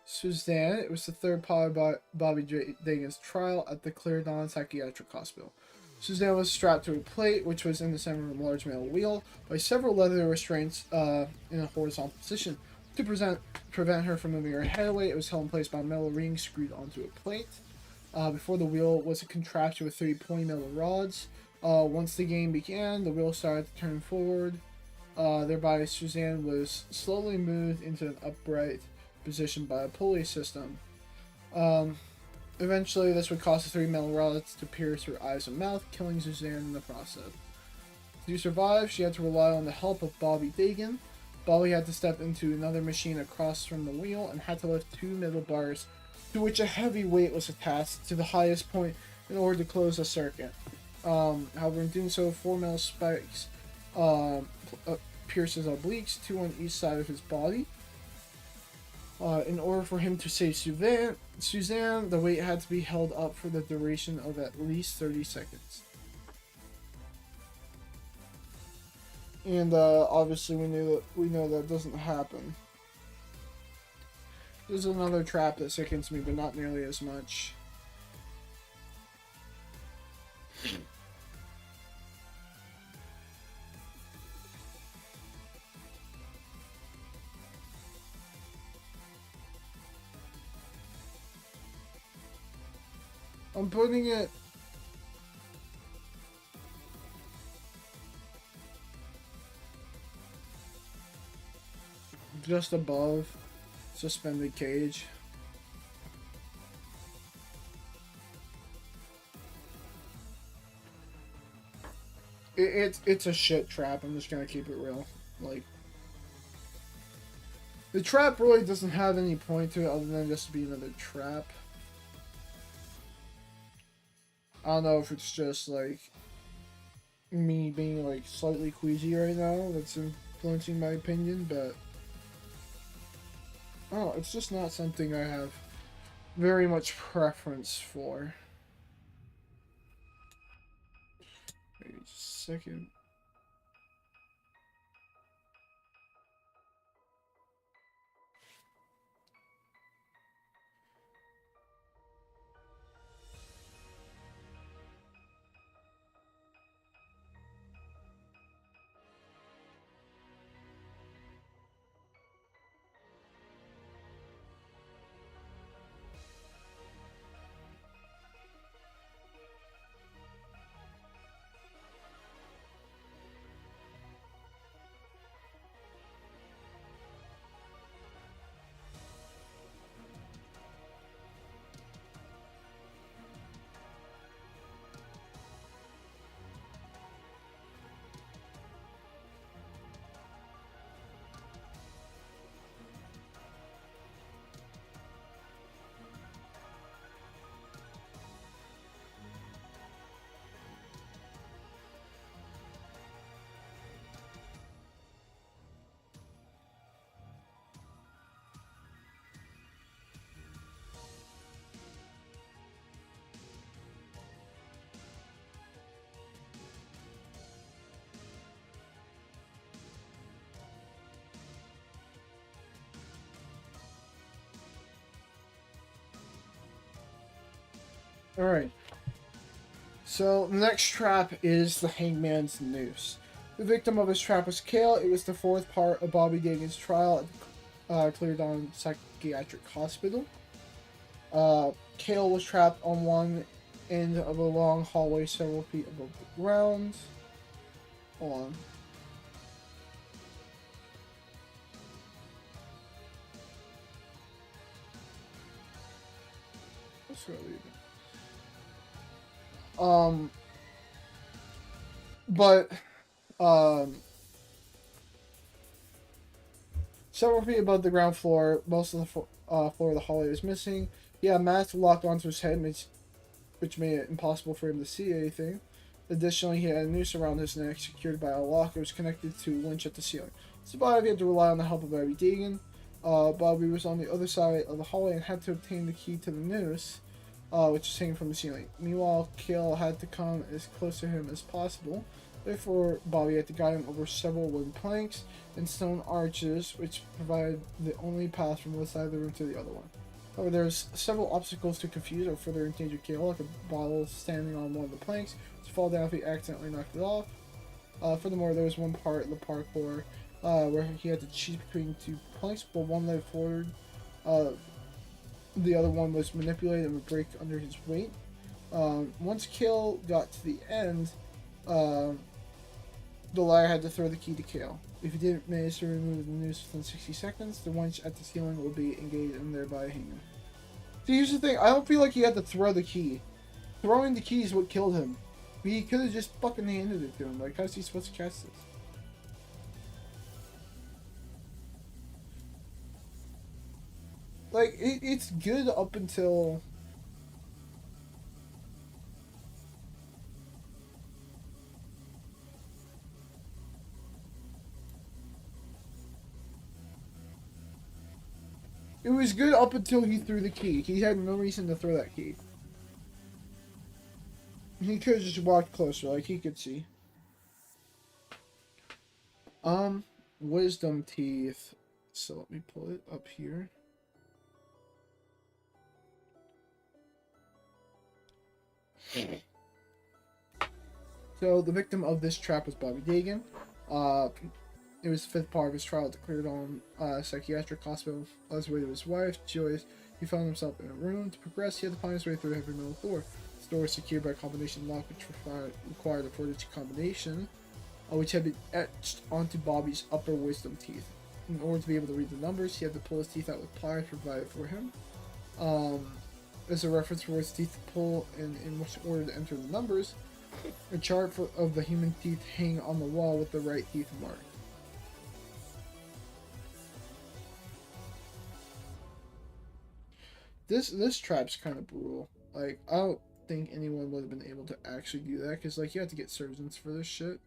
Suzanne. It was the third part of Bobby Dagan's trial at the Clarendon Psychiatric Hospital. Suzanne was strapped to a plate, which was in the center of a large metal wheel, by several leather restraints in a horizontal position. To prevent her from moving her head away, it was held in place by a metal ring screwed onto a plate. Before the wheel was a contraption with 3 pointy metal rods. Once the game began, the wheel started to turn forward. Thereby, Suzanne was slowly moved into an upright position by a pulley system. Eventually, this would cause the 3 metal rods to pierce her eyes and mouth, killing Suzanne in the process. To survive, she had to rely on the help of Bobby Dagan. Bobby had to step into another machine across from the wheel and had to lift 2 metal bars to which a heavy weight was attached to the highest point in order to close the circuit. However, in doing so, 4 metal spikes pierces obliques, 2 on each side of his body. In order for him to save Suzanne, the weight had to be held up for the duration of at least 30 seconds. And obviously, we know that doesn't happen. There's another trap that sickens me, but not nearly as much. I'm putting it just above suspended cage. It's a shit trap. I'm just gonna keep it real. Like, the trap really doesn't have any point to it other than just to be another trap. I don't know if it's just like me being like slightly queasy right now that's influencing my opinion, but oh, it's just not something I have very much preference for. Wait a second. Alright. So, the next trap is the Hangman's Noose. The victim of this trap was Kale. It was the 4th part of Bobby Dagan's trial at Clarendon Psychiatric Hospital. Kale was trapped on one end of a long hallway several feet above the ground. Hold on. Let's go leave it. But Several feet above the ground floor, most of the floor of the hallway was missing. He had a mask locked onto his head, which made it impossible for him to see anything. Additionally, he had a noose around his neck, secured by a lock that was connected to a winch at the ceiling. To survive, he had to rely on the help of Bobby Dagan. Bobby was on the other side of the hallway and had to obtain the key to the noose, which was hanging from the ceiling. Meanwhile, Kale had to come as close to him as possible. Therefore, Bobby had to guide him over several wooden planks and stone arches, which provided the only path from one side of the room to the other one. However, there's several obstacles to confuse or further endanger Kale, like a bottle standing on one of the planks, to fall down if he accidentally knocked it off. Furthermore, there was one part of the parkour where he had to choose between two planks, but one led forward, the other one was manipulated and would break under his weight. Once Kale got to the end, the liar had to throw the key to Kale. If he didn't manage to remove the noose within 60 seconds, the winch at the ceiling would be engaged and thereby hang him. See, here's the thing. I don't feel like he had to throw the key. Throwing the key is what killed him. He could have just fucking handed it to him. Like, how's he supposed to catch this? Like, it's good up until... It was good up until he threw the key. He had no reason to throw that key. He could have just walked closer, like he could see. Wisdom teeth. So let me pull it up here. So the victim of this trap was Bobby Dagan. It was the fifth part of his trial declared on psychiatric hospital. On his way to his wife, Joyce, he found himself in a room. To progress, he had to find his way through a heavy metal door. The door was secured by a combination lock, which required a 4-digit combination, which had been etched onto Bobby's upper wisdom teeth. In order to be able to read the numbers, he had to pull his teeth out with pliers provided for him. As a reference for his teeth to pull and in which order to enter the numbers, a chart of the human teeth hang on the wall with the right teeth marked. This trap's kind of brutal. Like, I don't think anyone would have been able to actually do that, because, like, you have to get surgeons for this shit.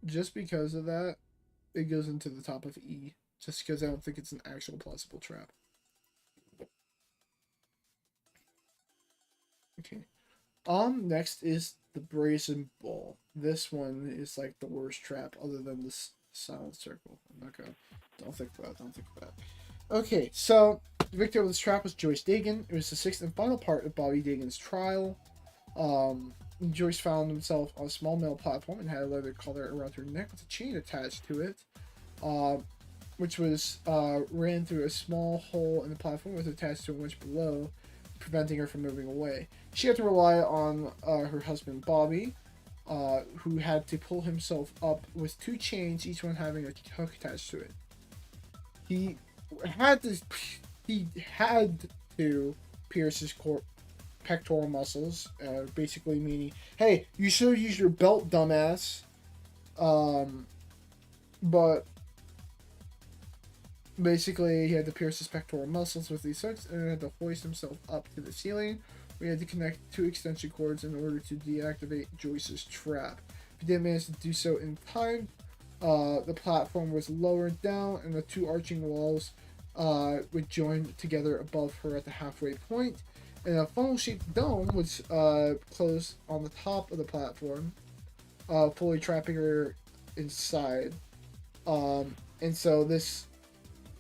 Just because of that, it goes into the top of E. Just because I don't think it's an actual plausible trap. Okay. Next is the Brazen Bull. This one is, like, the worst trap, other than this silent circle. I'm not gonna... Don't think about it, don't think about it. Okay, so... The victim of this trap was Joyce Dagan. It was the sixth and final part of Bobby Dagan's trial. Joyce found himself on a small metal platform and had a leather collar around her neck with a chain attached to it, which was ran through a small hole in the platform, was attached to a winch below, preventing her from moving away. She had to rely on her husband Bobby, who had to pull himself up with two chains, each one having a hook attached to it. He had to pierce his pectoral muscles, basically meaning, hey, you should have used your belt, dumbass. But basically, he had to pierce his pectoral muscles with these hooks and had to hoist himself up to the ceiling. We had to connect two extension cords in order to deactivate Joyce's trap. If he didn't manage to do so in time, the platform was lowered down and the two arching walls would join together above her at the halfway point, and a funnel-shaped dome was closed on the top of the platform, fully trapping her inside. And so this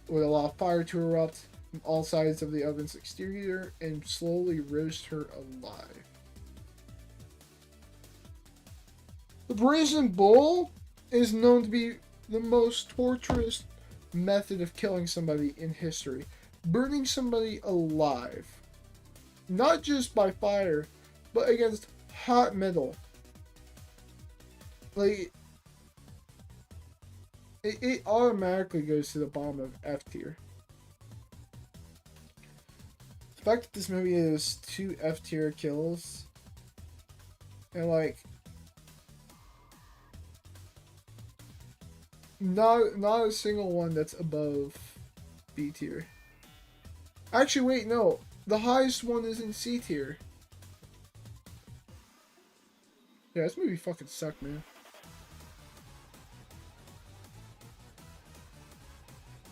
would allow fire to erupt from all sides of the oven's exterior and slowly roast her alive. The Brazen Bull is known to be the most torturous method of killing somebody in history. Burning somebody alive. Not just by fire, but against hot metal. Like, it automatically goes to the bottom of F tier. The fact that this movie is 2 F tier kills, and like, Not a single one that's above B tier. Actually, wait, no. The highest one is in C tier. Yeah, this movie fucking sucked, man.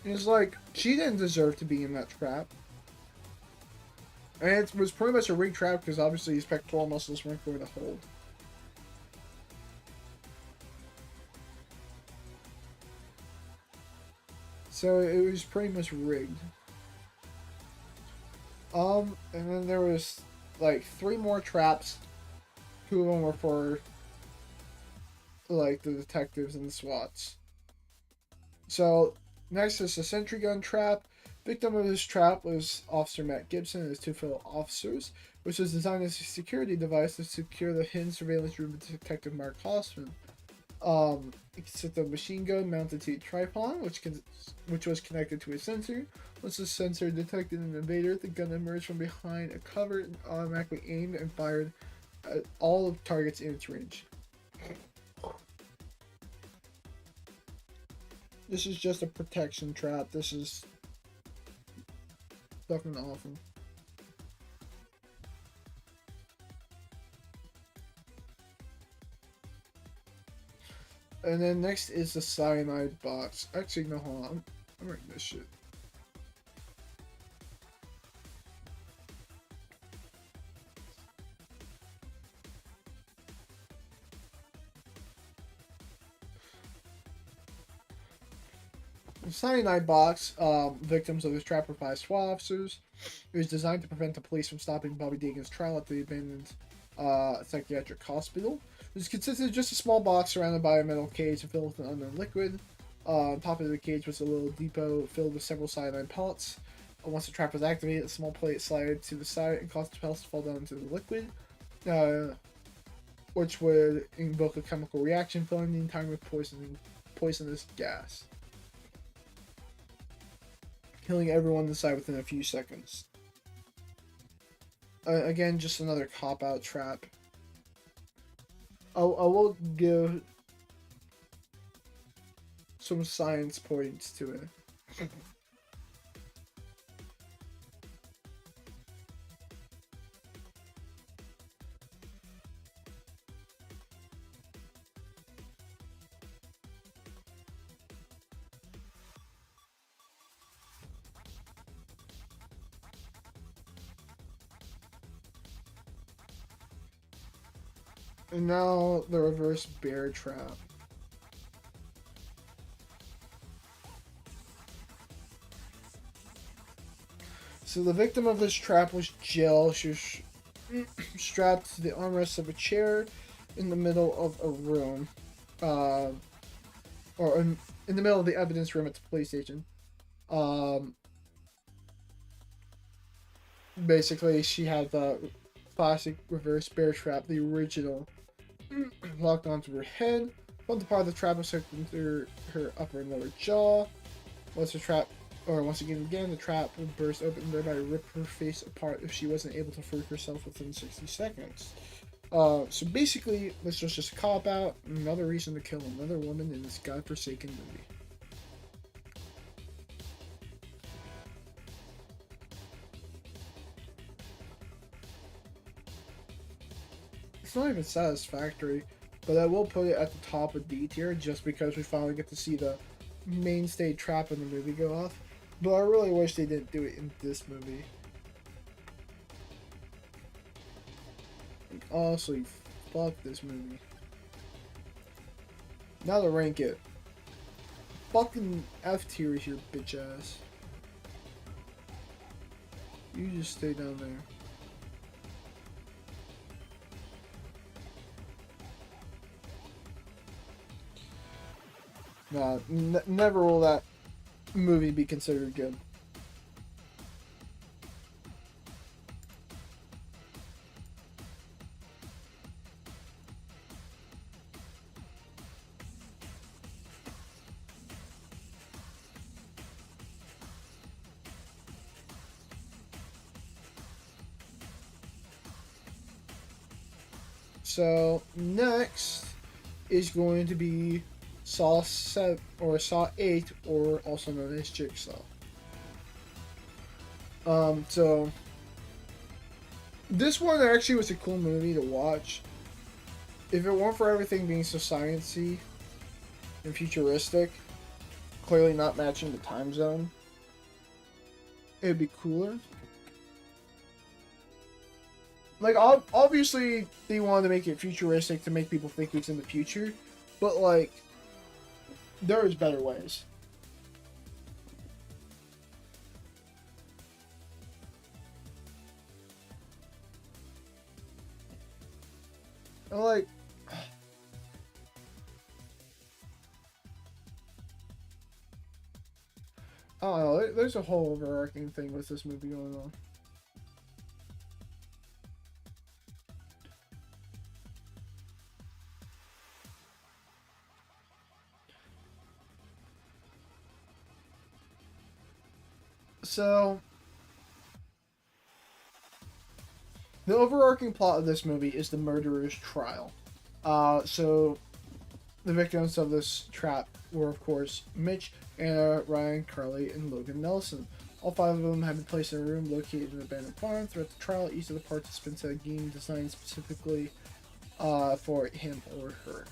It's like, she didn't deserve to be in that trap. And it was pretty much a rigged trap because obviously his pectoral muscles weren't going to hold. So it was pretty much rigged. And then there was like 3 more traps. 2 of them were for like the detectives and the SWATs. So next is the sentry gun trap. Victim of this trap was Officer Matt Gibson and his 2 fellow officers, which was designed as a security device to secure the hidden surveillance room of Detective Mark Hoffman. It consisted of a machine gun mounted to a tripod, which was connected to a sensor. Once the sensor detected an invader, the gun emerged from behind a cover and automatically aimed and fired at all of targets in its range. This is just a protection trap. This is fucking awful. And then next is the cyanide box. Actually, no, hold on. I'm writing this shit. The cyanide box, victims of this trap were 5 SWAT officers. It was designed to prevent the police from stopping Bobby Dagan's trial at the abandoned psychiatric hospital. It consisted of just a small box surrounded by a metal cage and filled with an unknown liquid. On top of the cage was a little depot filled with several cyanide pellets. Once the trap was activated, a small plate slid to the side and caused the pellets to fall down into the liquid, which would invoke a chemical reaction, filling the entire with poisonous gas, killing everyone inside within a few seconds. Again, just another cop-out trap. I will give some science points to it. And now the reverse bear trap. So the victim of this trap was Jill. She was strapped to the armrest of a chair in the middle of a room. Or in the middle of the evidence room at the police station. Basically, she had the classic reverse bear trap, the original, locked onto her head. One part of the trap was hooked into her upper and lower jaw. Once again, the trap would burst open, thereby rip her face apart if she wasn't able to free herself within 60 seconds. So basically, this was just a cop-out, another reason to kill another woman in this godforsaken movie. It's not even satisfactory, but I will put it at the top of D tier just because we finally get to see the mainstay trap in the movie go off. But I really wish they didn't do it in this movie. Like, honestly, fuck this movie. Now to rank it. Fucking F tier here, bitch ass. You just stay down there. Nah, never will that movie be considered good. So, next is going to be Saw 7 or Saw 8, or also known as Jigsaw. So this one actually was a cool movie to watch. If it weren't for everything being so sciencey and futuristic, clearly not matching the time zone, it'd be cooler. Like, obviously, they wanted to make it futuristic to make people think it's in the future, but, like, there is better ways. And, like, I don't know, there's a whole overarching thing with this movie going on. So, the overarching plot of this movie is the murderer's trial. So the victims of this trap were, of course, Mitch, Anna, Ryan, Carly, and Logan Nelson. All 5 of them have been placed in a room located in an abandoned farm. Throughout the trial, each of the participants had a game designed specifically for him or her.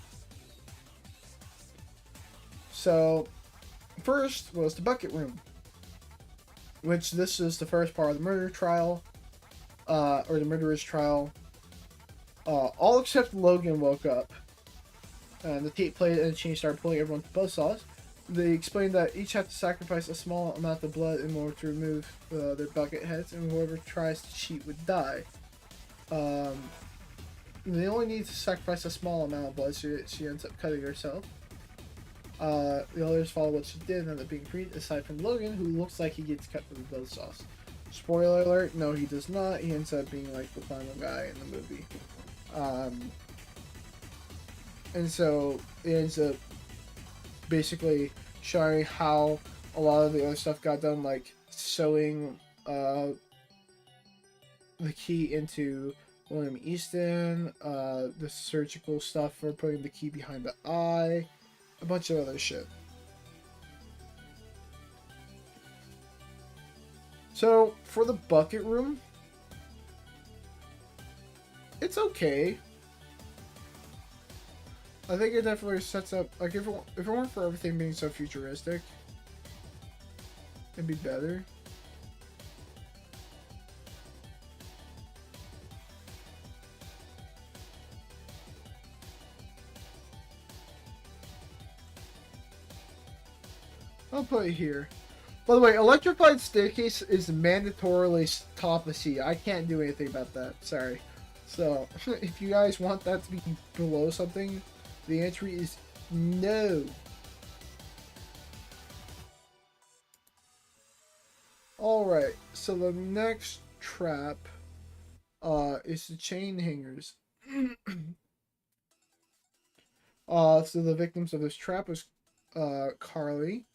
So, first was the bucket room, which this is the first part of the murder trial, or the murderer's trial. All except Logan woke up. And the tape played and the chain started pulling everyone to buzzsaws. They explained that each had to sacrifice a small amount of blood in order to remove their bucket heads, and whoever tries to cheat would die. They only need to sacrifice a small amount of blood, so she ends up cutting herself. The others follow what she did and end up being freed, aside from Logan, who looks like he gets cut with the buzzsaws. Spoiler alert, no he does not. He ends up being like the final guy in the movie. And so it ends up basically showing how a lot of the other stuff got done, like sewing the key into William Easton, the surgical stuff for putting the key behind the eye, a bunch of other shit. So for the bucket room, it's okay. I think it definitely sets up, like, if it weren't for everything being so futuristic, it'd be better. I'll put it here. By the way, electrified staircase is mandatorily top of C. I can't do anything about that. Sorry. So, if you guys want that to be below something, the answer is no. Alright, so the next trap is the chain hangers. So the victims of this trap was Carly.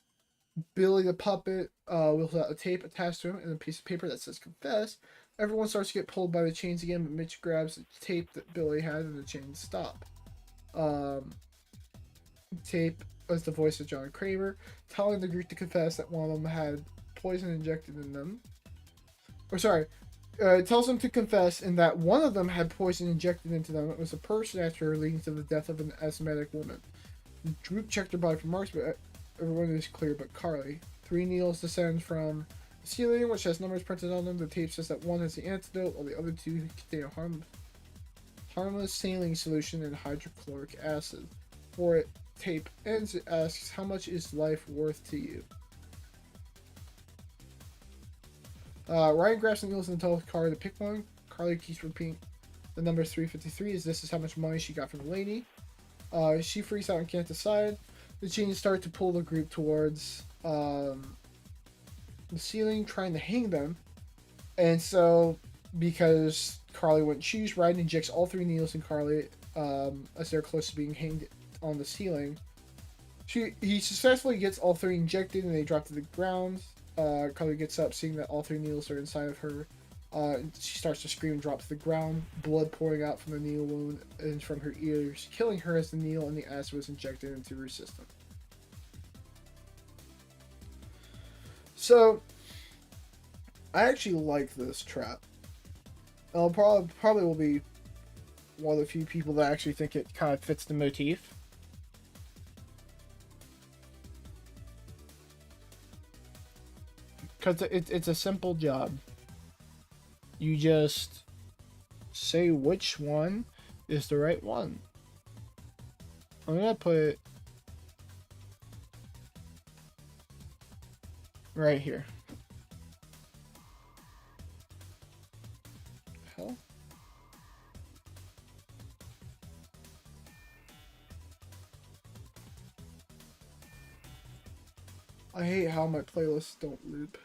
Billy the puppet will have a tape attached to him and a piece of paper that says confess. Everyone starts to get pulled by the chains again, but Mitch grabs the tape that Billy had and the chains stop. Tape was the voice of John Kramer, telling the group to confess that one of them had poison injected in them. Or sorry, it tells them to confess and that one of them had poison injected into them. It was a person after leading to the death of an asthmatic woman. The group checked her body for marks, but everyone is clear but Carly. 3 needles descend from the ceiling, which has numbers printed on them. The tape says that one has the antidote, while the other 2 contain a harmless saline solution and hydrochloric acid. Before it tape ends, it asks, how much is life worth to you? Ryan grabs the needles and tells Carly to pick one. Carly keeps repeating the number 353 as this is how much money she got from the lady. She freaks out and can't decide. The chains start to pull the group towards the ceiling, trying to hang them. And so, because Carly wouldn't choose, Ryan injects all 3 needles in Carly as they're close to being hanged on the ceiling. He successfully gets all 3 injected and they drop to the ground. Carly gets up, seeing that all 3 needles are inside of her, She starts to scream and drops to the ground, blood pouring out from the needle wound and from her ears, killing her as the needle and the acid was injected into her system. So, I actually like this trap. I'll probably will be one of the few people that actually think it kind of fits the motif. Because it's a simple job. You just say which one is the right one. I'm gonna put it right here. Hell? I hate how my playlists don't loop.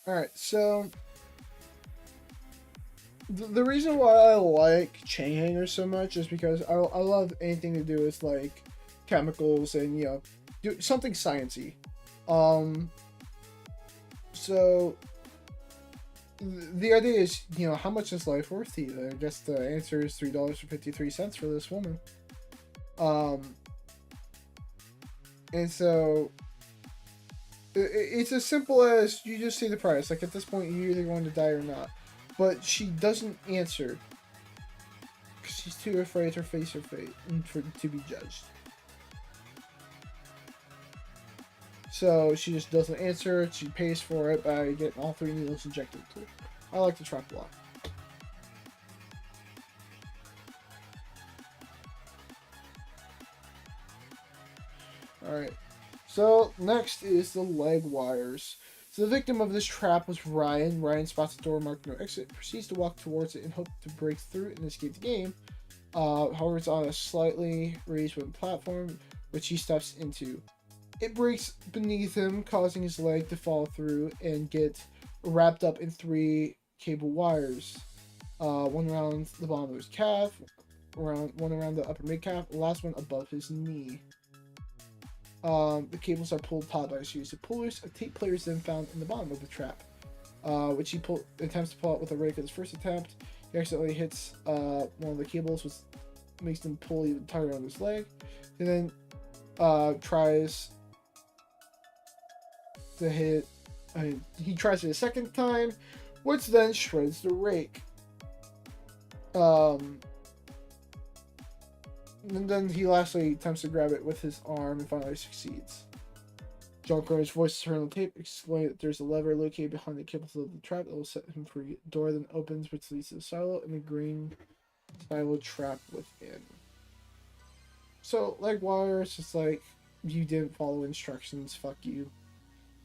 Alright, so the reason why I like chain hangers so much is because I love anything to do with like chemicals and, you know, do something sciencey. So the idea is, you know, how much is life worth to you? I guess the answer is $3.53 for this woman. And so it's as simple as you just see the price. Like, at this point, you're either going to die or not. But she doesn't answer because she's too afraid to face her fate and to be judged. So she just doesn't answer. She pays for it by getting all 3 needles injected to her. I like the trap a lot. Alright. So next is the leg wires. So the victim of this trap was Ryan. Ryan spots a door marked no exit, proceeds to walk towards it in hope to break through and escape the game. However, it's on a slightly raised wooden platform, which he steps into. It breaks beneath him, causing his leg to fall through and get wrapped up in 3 cable wires. One around the bottom of his calf, one around the upper mid-calf, the last one above his knee. The cables are pulled taut by a series of pullers. A tape player is then found in the bottom of the trap, which he attempts to pull out with a rake at his first attempt. He accidentally hits one of the cables, which makes him pull even tighter on his leg. And then tries to hit. He tries it a second time, which then shreds the rake. And then he lastly attempts to grab it with his arm and finally succeeds. John Cronin's voice is heard on the tape, explaining that there's a lever located behind the cables of the trap that will set him free. A door then opens, which leads to the silo and the green silo trap within. So, leg wires, it's like, you didn't follow instructions, fuck you.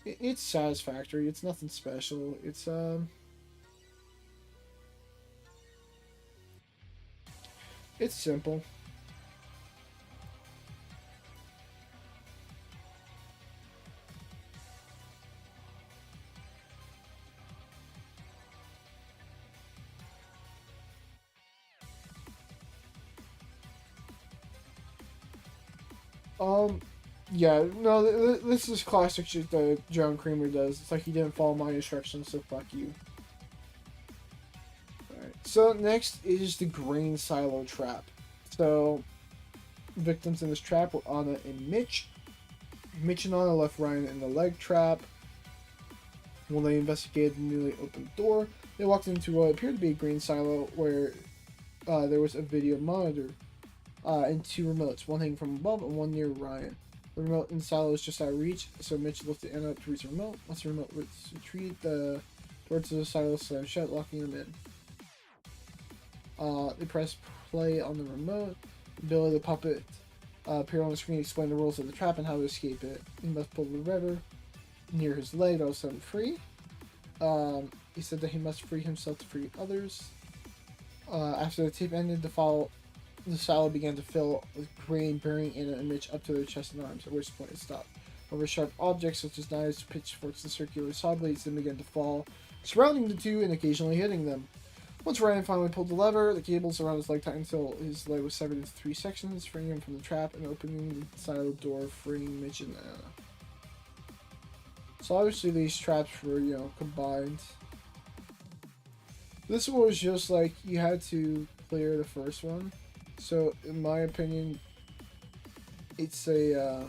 It's satisfactory, it's nothing special, it's simple. Yeah, no, this is classic shit that John Kramer does. It's like he didn't follow my instructions, so fuck you. Alright, so next is the grain silo trap. So, victims in this trap were Anna and Mitch. Mitch and Anna left Ryan in the leg trap. When they investigated the newly opened door, they walked into what appeared to be a grain silo where there was a video monitor and 2 remotes, one hanging from above and one near Ryan. The remote in the silo was just out of reach, so Mitch lifted Anna up to reach the remote. Once the remote was retrieved, the doors to the silo slammed shut, locking him in. They pressed play on the remote. Billy the puppet appeared on the screen, explained the rules of the trap and how to escape it. You must pull the lever. near his leg that was set free. He said that he must free himself to free others. After the tape ended, the silo began to fill with grain, burying in an image up to their chest and arms, at which point it stopped. Over sharp objects such as knives, pitchforks, and circular saw blades then began to fall, surrounding the two and occasionally hitting them. Once Ryan finally pulled the lever, the cables around his leg tightened until his leg was severed into 3 sections, freeing him from the trap and opening the silo door, freeing Mitch and Anna. So obviously these traps were, combined. This one was just like, you had to clear the first one. So, in my opinion, it's a,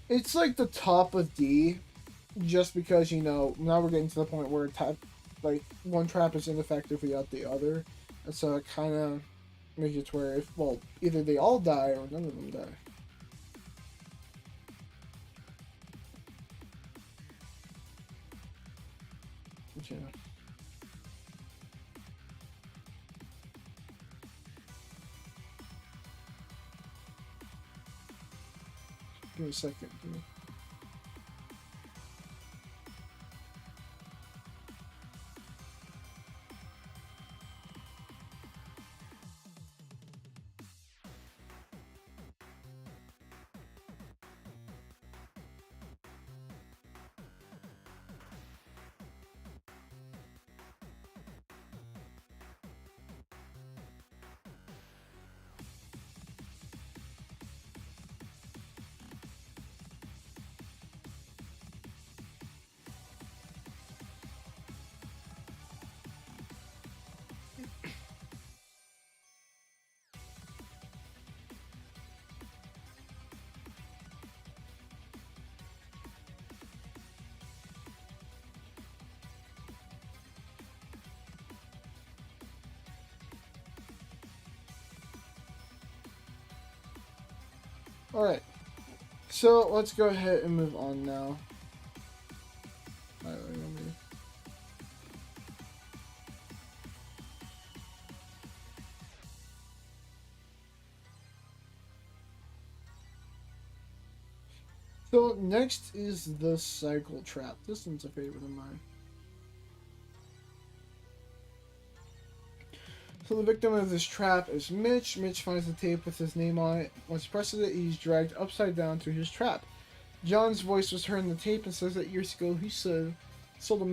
it's like the top of D, just because, now we're getting to the point where one trap is ineffective without the other. And so it kind of makes it to where, either they all die or none of them die. Yeah. Give me a second. Alright, so let's go ahead and move on now. So next is the cycle trap. This one's a favorite of mine. So the victim of this trap is Mitch. Mitch finds the tape with his name on it. Once he presses it, he's dragged upside down through his trap. John's voice was heard in the tape and says that years ago he sold a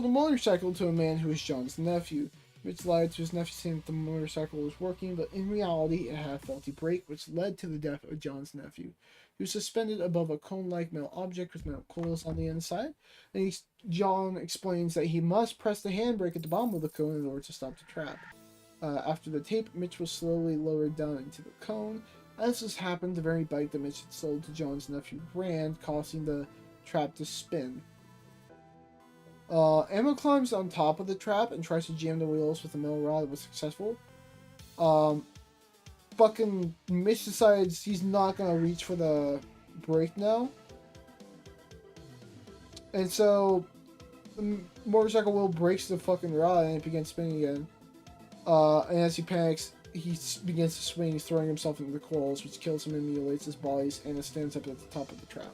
motorcycle to a man who was John's nephew. Mitch lied to his nephew saying that the motorcycle was working, but in reality it had a faulty brake, which led to the death of John's nephew. He was suspended above a cone-like metal object with metal coils on the inside. And John explains that he must press the handbrake at the bottom of the cone in order to stop the trap. After the tape, Mitch was slowly lowered down into the cone. As this happened, the very bike that Mitch had sold to John's nephew ran, causing the trap to spin. Emma climbs on top of the trap and tries to jam the wheels with a metal rod that was successful. Fucking Mitch decides he's not gonna reach for the brake now. And so the motorcycle wheel breaks the fucking rod and it begins spinning again. And as he panics, he begins to swing, throwing himself into the coils, which kills him and mutilates his body, and it stands up at the top of the trap.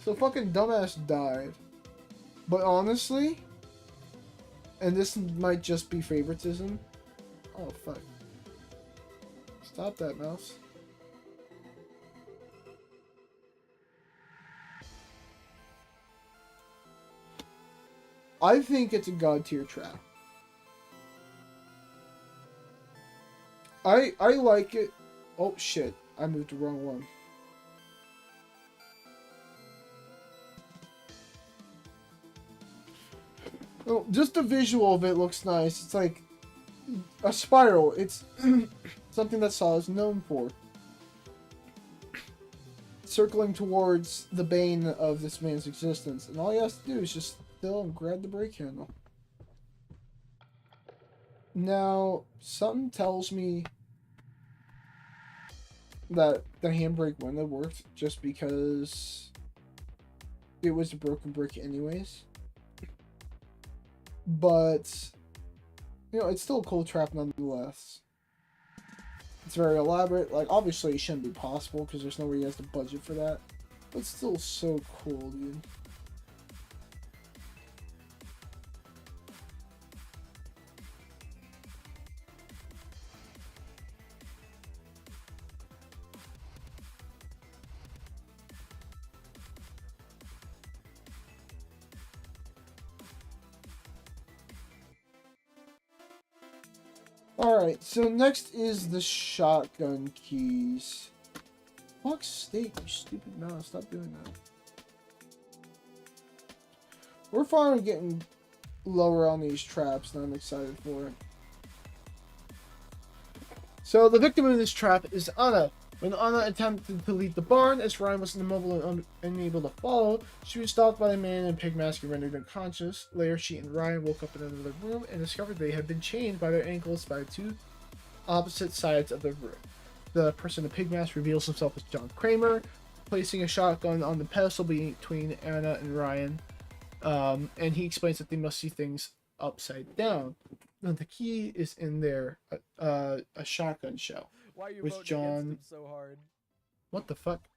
So fucking dumbass died. But honestly, and this might just be favoritism. Oh fuck. Stop that, mouse. I think it's a god tier trap. I like it. Oh shit, I moved the wrong one. Oh, just the visual of it looks nice. It's like a spiral. It's something that Saw is known for. Circling towards the bane of this man's existence. And all he has to do is just still and grab the brake handle. Now, something tells me that the handbrake wouldn't have worked just because it was a broken brick anyways. but you know, it's still a cool trap nonetheless. It's very elaborate. Like, obviously, it shouldn't be possible because there's no way he has the budget for that. But it's still so cool, dude. Alright, so next is the shotgun keys. Fuck's sake, you stupid mouse. Stop doing that. We're finally getting lower on these traps, and I'm excited for it. So the victim in this trap is Anna. When Anna attempted to leave the barn, as Ryan was immobile and unable to follow, she was stopped by a man in a pig mask and rendered unconscious. Later, she and Ryan woke up in another room and discovered they had been chained by their ankles by two opposite sides of the room. The person in the pig mask reveals himself as John Kramer, placing a shotgun on the pedestal between Anna and Ryan, and he explains that they must see things upside down. Now, the key is in there, a shotgun shell. Why are you Which voting John... against him so hard? What the fuck?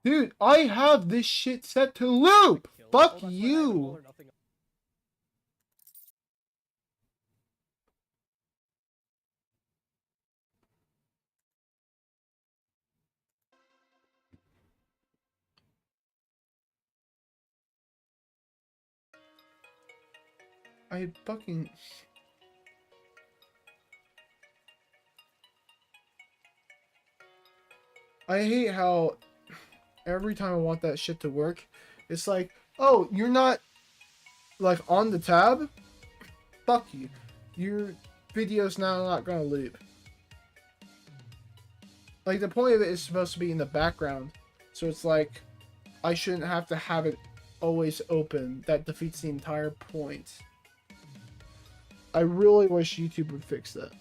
Dude, I have this shit set to loop! Fuck you! I fucking... I hate how every time I want that shit to work, it's like, oh, you're not, like, on the tab? Fuck you. Your video's now not gonna loop. Like, the point of it is supposed to be in the background, so it's like, I shouldn't have to have it always open. That defeats the entire point. I really wish YouTube would fix that.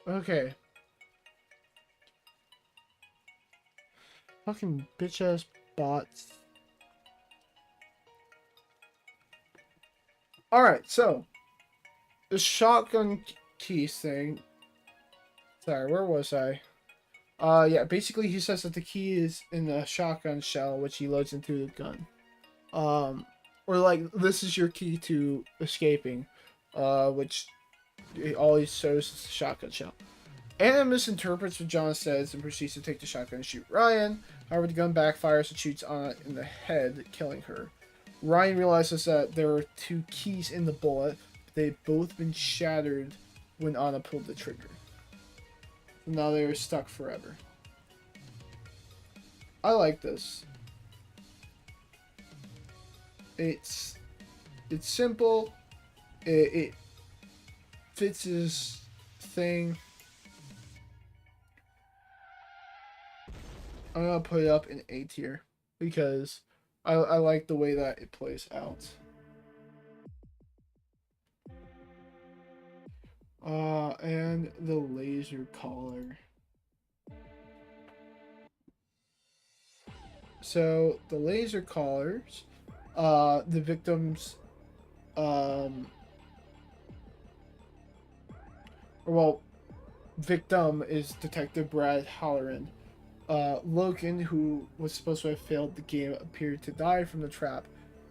Okay. Fucking bitch ass bots. Alright, so the shotgun keys thing. Sorry, where was I? Yeah, basically he says that the key is in the shotgun shell, which he loads into the gun. Or like, this is your key to escaping, which it always shows as the shotgun shell. Anna misinterprets what John says and proceeds to take the shotgun and shoot Ryan. However, the gun backfires and shoots Anna in the head, killing her. Ryan realizes that there are two keys in the bullet, but they've both been shattered when Anna pulled the trigger. So now they are stuck forever. I like this. It's simple. It fits his thing. I'm gonna put it up in A tier because I like the way that it plays out. And the laser collar. So the laser collars, the victims, victim is Detective Brad Halloran. Logan, who was supposed to have failed the game, appeared to die from the trap,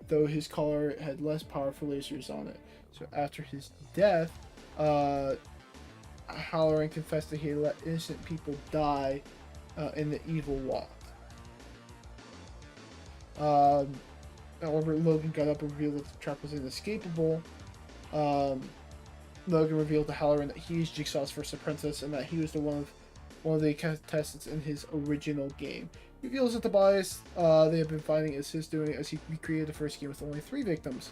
though his collar had less powerful lasers on it. So after his death, Halloran confessed that he had let innocent people die in the evil walk. However, Logan got up and revealed that the trap was inescapable. Logan revealed to Halloran that he is Jigsaw's first apprentice and that he was one of the contestants in his original game. He reveals that the bias they have been finding is his doing as he recreated the first game with only 3 victims,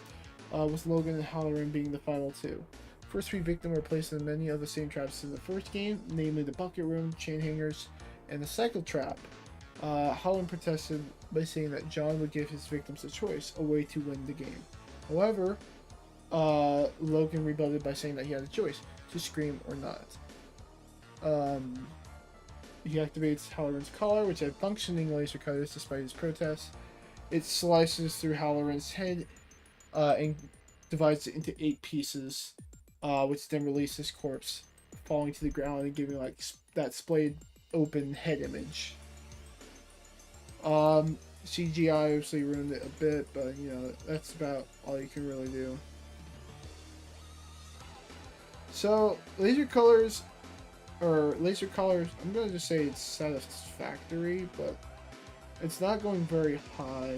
with Logan and Halloran being the final 2. The first 3 victims were placed in many of the same traps in the first game, namely the bucket room, chain hangers, and the cycle trap. Halloran protested by saying that John would give his victims a choice, a way to win the game. However, Logan rebutted by saying that he had a choice to scream or not. He activates Halloran's collar, which had functioning laser cutters despite his protests. It slices through Halloran's head and divides it into 8 pieces, which then releases his corpse, falling to the ground and giving like that splayed open head image. CGI obviously ruined it a bit, but you know, that's about all you can really do. So, laser colors, I'm gonna just say it's satisfactory, but it's not going very high.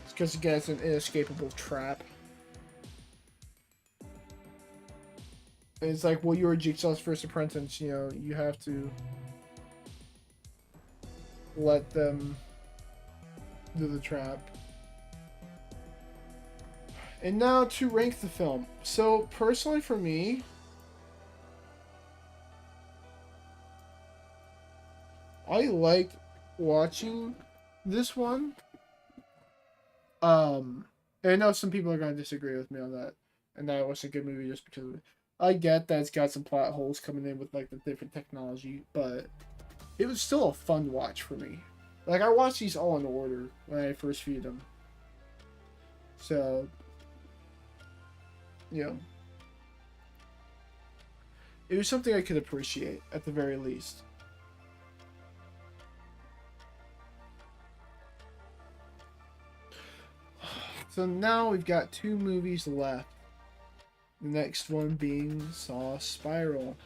It's because, again, it's an inescapable trap. And it's like, well, you're Jigsaw's first apprentice, you know, you have to let them do the trap. And now to rank the film. So, personally for me, I liked watching this one. And I know some people are going to disagree with me on that. And that it was a good movie just because of it. I get that it's got some plot holes coming in with like the different technology, but it was still a fun watch for me. Like, I watched these all in order when I first viewed them. So, you know, it was something I could appreciate at the very least. So now we've got 2 movies left. The next one being Saw Spiral.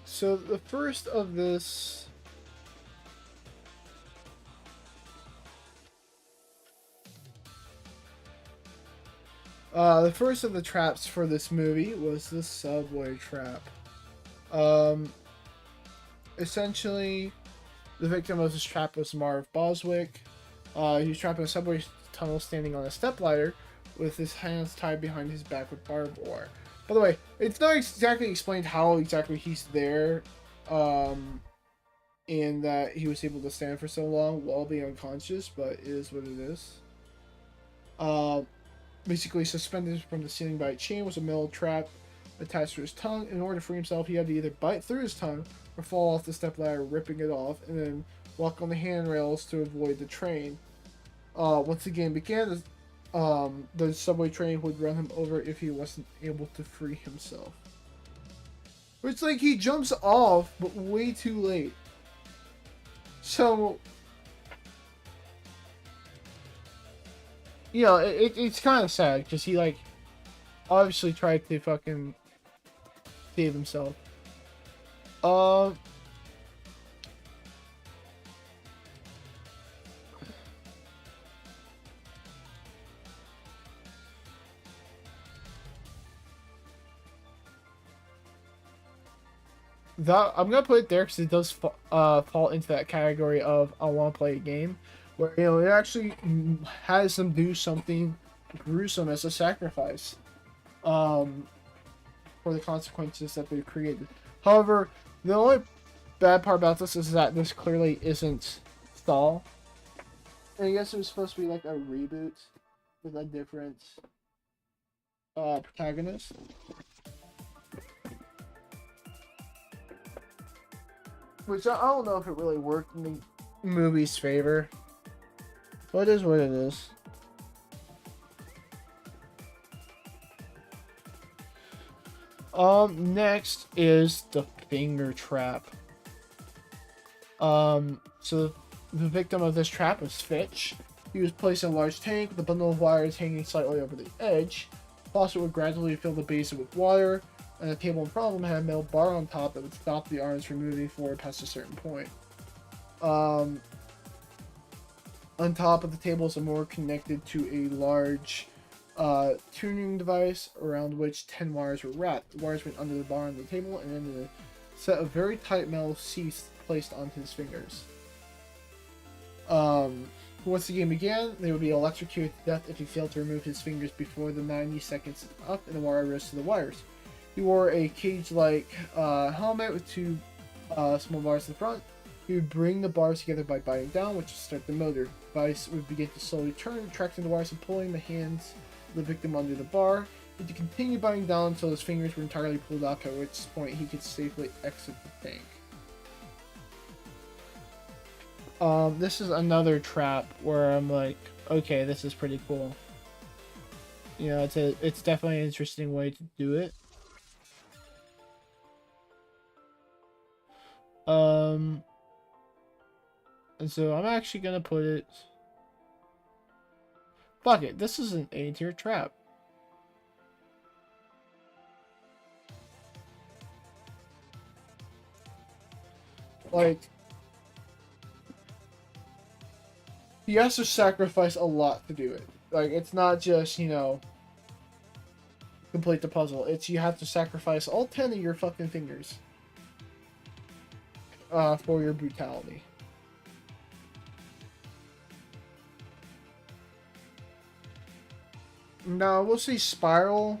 So the first of this the first of the traps for this movie was the subway trap. Essentially, the victim of this trap was Marv Boswick. He was trapped in a subway tunnel standing on a stepladder with his hands tied behind his back with barbed wire. By the way, it's not exactly explained how exactly he's there, and that he was able to stand for so long while being unconscious, but it is what it is. Basically, suspended from the ceiling by a chain was a metal trap attached to his tongue. In order to free himself, he had to either bite through his tongue or fall off the stepladder, ripping it off, and then walk on the handrails to avoid the train. Once the game began, the subway train would run him over if he wasn't able to free himself. It's like he jumps off, but way too late. So, you know, it's kind of sad because he, like, obviously tried to fucking save himself. That I'm gonna put it there because it does fall into that category of I want to play a game where, you know, it actually has them do something gruesome as a sacrifice, for the consequences that they've created. However, the only bad part about this is that this clearly isn't Saw. I guess it was supposed to be like a reboot with a different protagonist. Which I don't know if it really worked in the movie's favor. But it is what it is. Next is the finger trap. So the victim of this trap was Fitch. He was placed in a large tank with a bundle of wires hanging slightly over the edge. The faucet would gradually fill the basin with water, and the table in front of him had a metal bar on top that would stop the arms from moving forward past a certain point. On top of the table is a motor connected to a large tuning device around which 10 wires were wrapped. The wires went under the bar on the table and into the set of very tight metal sheaths placed onto his fingers. Once the game began, they would be electrocuted to death if he failed to remove his fingers before the 90 seconds up and the wire rose to the wires. He wore a cage-like helmet with two small bars in the front. He would bring the bars together by biting down, which would start the motor. The device would begin to slowly turn, retracting the wires and pulling the hands of the victim under the bar. He would continue biting down until his fingers were entirely pulled off, at which point he could safely exit the tank. This is another trap where I'm like, okay, this is pretty cool. You know, it's definitely an interesting way to do it. And so I'm actually gonna put it. Fuck it, this is an A tier trap. Like, he has to sacrifice a lot to do it. Like, it's not just, you know, complete the puzzle. It's you have to sacrifice all 10 of your fucking fingers for your brutality. Now, we'll see Spiral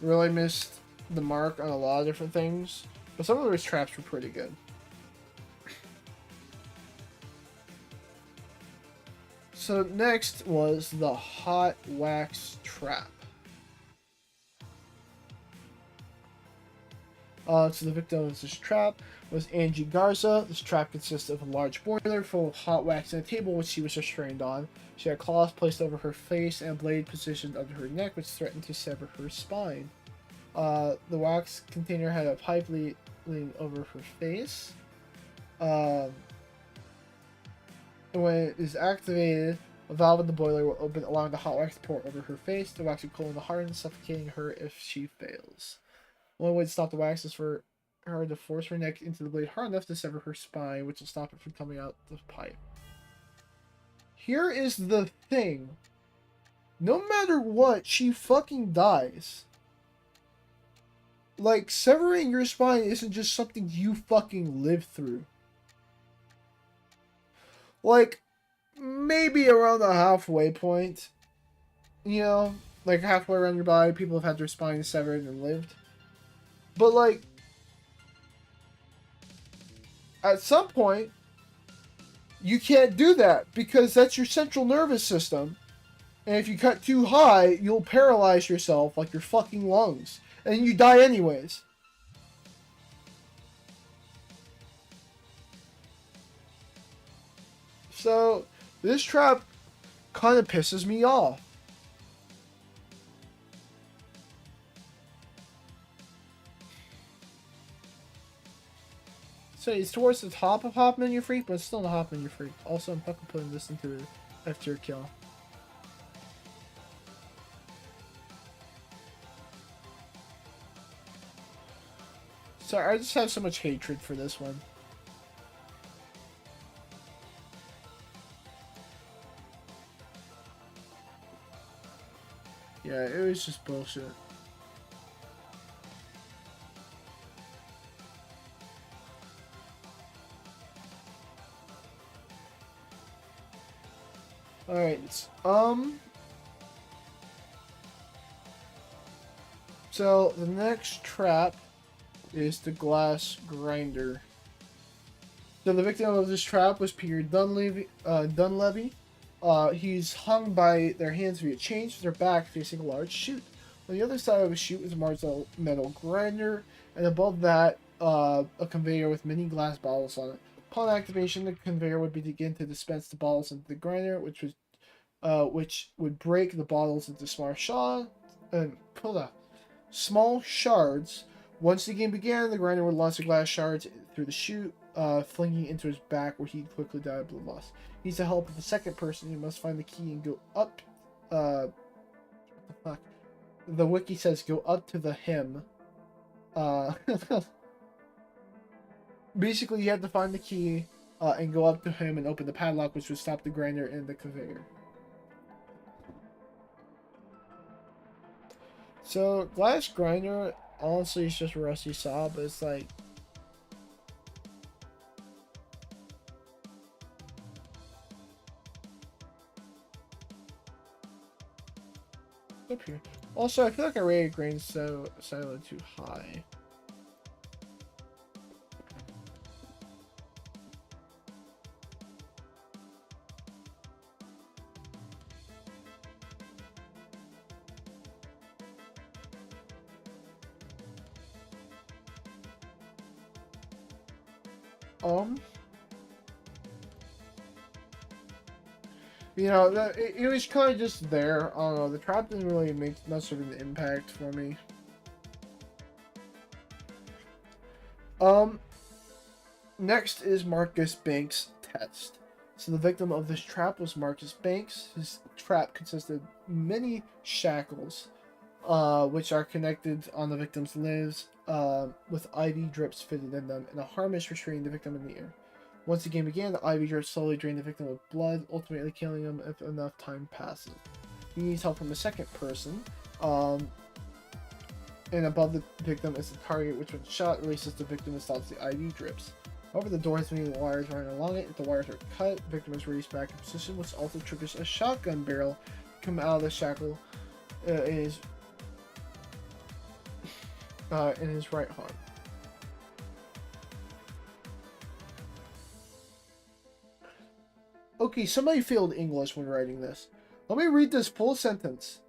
really missed the mark on a lot of different things, but some of his traps were pretty good. So next was the hot wax trap. So the victim of this trap was Angie Garza. This trap consists of a large boiler full of hot wax and a table which she was restrained on. She had claws placed over her face and a blade positioned under her neck which threatened to sever her spine. The wax container had a pipe leading over her face. When it is activated, a valve in the boiler will open, allowing the hot wax to pour over her face. The wax will cool in the harden, suffocating her if she fails. The only way to stop the wax is for her to force her neck into the blade hard enough to sever her spine, which will stop it from coming out the pipe. Here is the thing. No matter what, she fucking dies. Like, severing your spine isn't just something you fucking live through. Like, maybe around the halfway point. You know? Like, halfway around your body, people have had their spines severed and lived. But, like, at some point, you can't do that because that's your central nervous system. And if you cut too high, you'll paralyze yourself like your fucking lungs. And you die anyways. So, this trap kind of pisses me off. So it's towards the top of Hop Menu Freak, but it's still not Hop Menu Freak. Also, I'm fucking putting this into the F tier kill. Sorry, I just have so much hatred for this one. Yeah, it was just bullshit. Alright, so the next trap is the glass grinder. So the victim of this trap was Peter Dunleavy. He's hung by their hands via chains to their back facing a large chute. On the other side of the chute is a metal grinder, and above that, a conveyor with many glass bottles on it. Upon activation, the conveyor would begin to dispense the bottles into the grinder, which would break the bottles into small shards. Once the game began, the grinder would launch the glass shards through the chute, flinging into his back, where he quickly died of blood loss. He needs the help of the second person. He must find the key and go up. What the fuck? The wiki says go up to the him. Basically, you have to find the key and go up to him and open the padlock, which would stop the grinder and the conveyor. So, glass grinder honestly it's just a rusty saw, but it's like, up here. Also, I feel like I rated grain silo too high. You know, it was kind of just there. I don't know. The trap didn't really make much of an impact for me. Next is Marcus Banks' test. So the victim of this trap was Marcus Banks. His trap consisted of many shackles, which are connected on the victim's limbs, with IV drips fitted in them, and a harness restraining the victim in the air. Once the game began, the IV drips slowly drained the victim of blood, ultimately killing him if enough time passes. He needs help from a second person, and above the victim is the target, which when shot releases the victim and stops the IV drips. However, the door has many wires running along it. If the wires are cut, the victim is released back in position, which also triggers a shotgun barrel to come out of the shackle in his right arm. Okay, somebody failed English when writing this. Let me read this full sentence.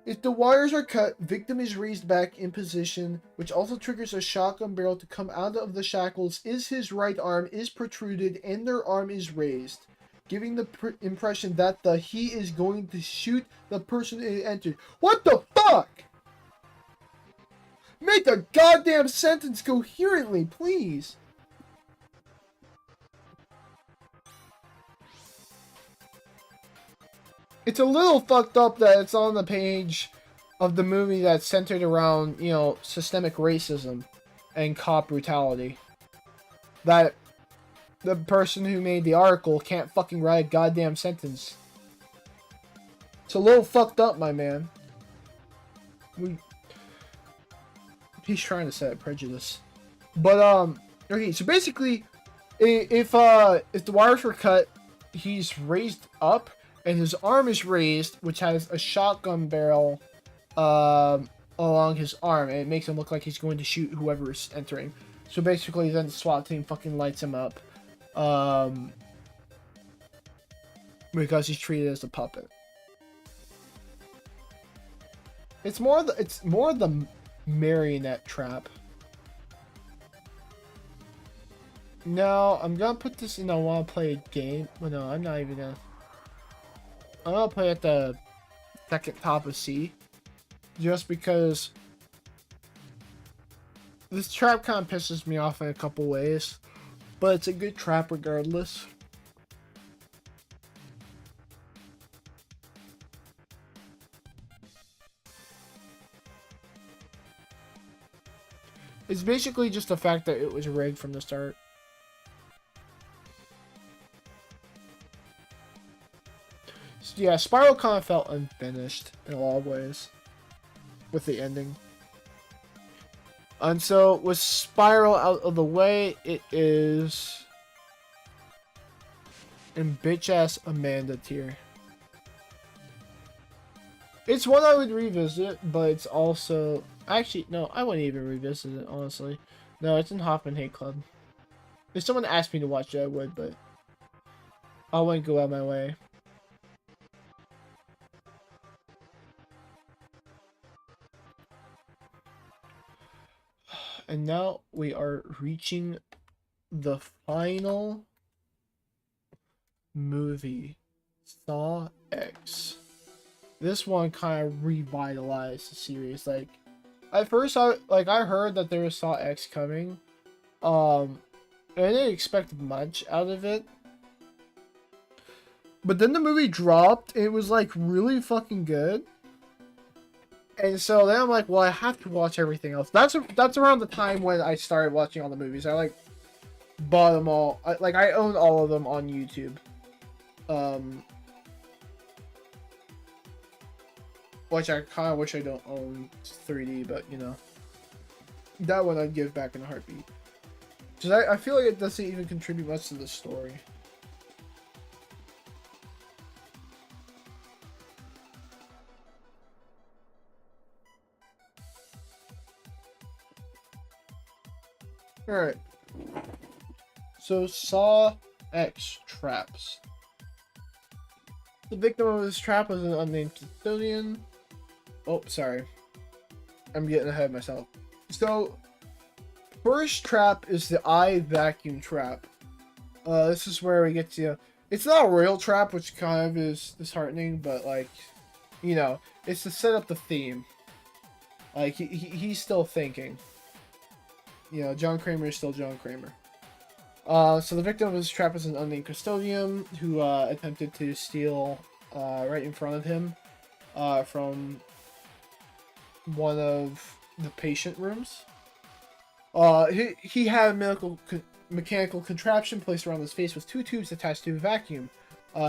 If the wires are cut, victim is raised back in position, which also triggers a shotgun barrel to come out of the shackles, is his right arm is protruded, and their arm is raised, giving the impression that he is going to shoot the person it entered. What the fuck? Make the goddamn sentence coherently, please. It's a little fucked up that it's on the page of the movie that's centered around, you know, systemic racism and cop brutality. That the person who made the article can't fucking write a goddamn sentence. It's a little fucked up, my man. He's trying to set a prejudice. But, okay, so basically, if the wires were cut, he's raised up, and his arm is raised, which has a shotgun barrel along his arm, and it makes him look like he's going to shoot whoever is entering. So basically, then the SWAT team fucking lights him up, because he's treated as a puppet. It's more the marionette trap. No, I'm gonna put this in. I want to play a game. Well, no, I'm not even gonna. I'm gonna play at the second top of C, just because this trap kind of pisses me off in a couple ways, but it's a good trap regardless. It's basically just the fact that it was rigged from the start. Yeah, Spiral kind of felt unfinished in a lot of ways with the ending. And so with Spiral out of the way, it is in bitch ass Amanda tier. It's one I would revisit, but it's also actually no, I wouldn't even revisit it honestly. No, it's in Hoffman Hate Club. If someone asked me to watch it, I would, but I wouldn't go out of my way. And now we are reaching the final movie, Saw X. This one kind of revitalized the series. Like, at first, I heard that there was Saw X coming. I didn't expect much out of it. But then the movie dropped. It was like really fucking good. And so then I'm like, well, I have to watch everything else. That's around the time when I started watching all the movies. I like bought them all. I own all of them on YouTube. Well, which I kind of wish I don't own 3D, but you know, that one I'd give back in a heartbeat. Because I feel like it doesn't even contribute much to the story. Alright. So, Saw X traps. The victim of this trap was an unnamed custodian. Oh, sorry. I'm getting ahead of myself. So, first trap is the eye vacuum trap. This is where we get to... It's not a real trap, which kind of is disheartening, but, like, you know, it's to set up the theme. Like, he's still thinking. You know, John Kramer is still John Kramer. So the victim of this trap is an unnamed custodian who attempted to steal right in front of him from one of the patient rooms. He had a mechanical contraption placed around his face with 2 tubes attached to a vacuum.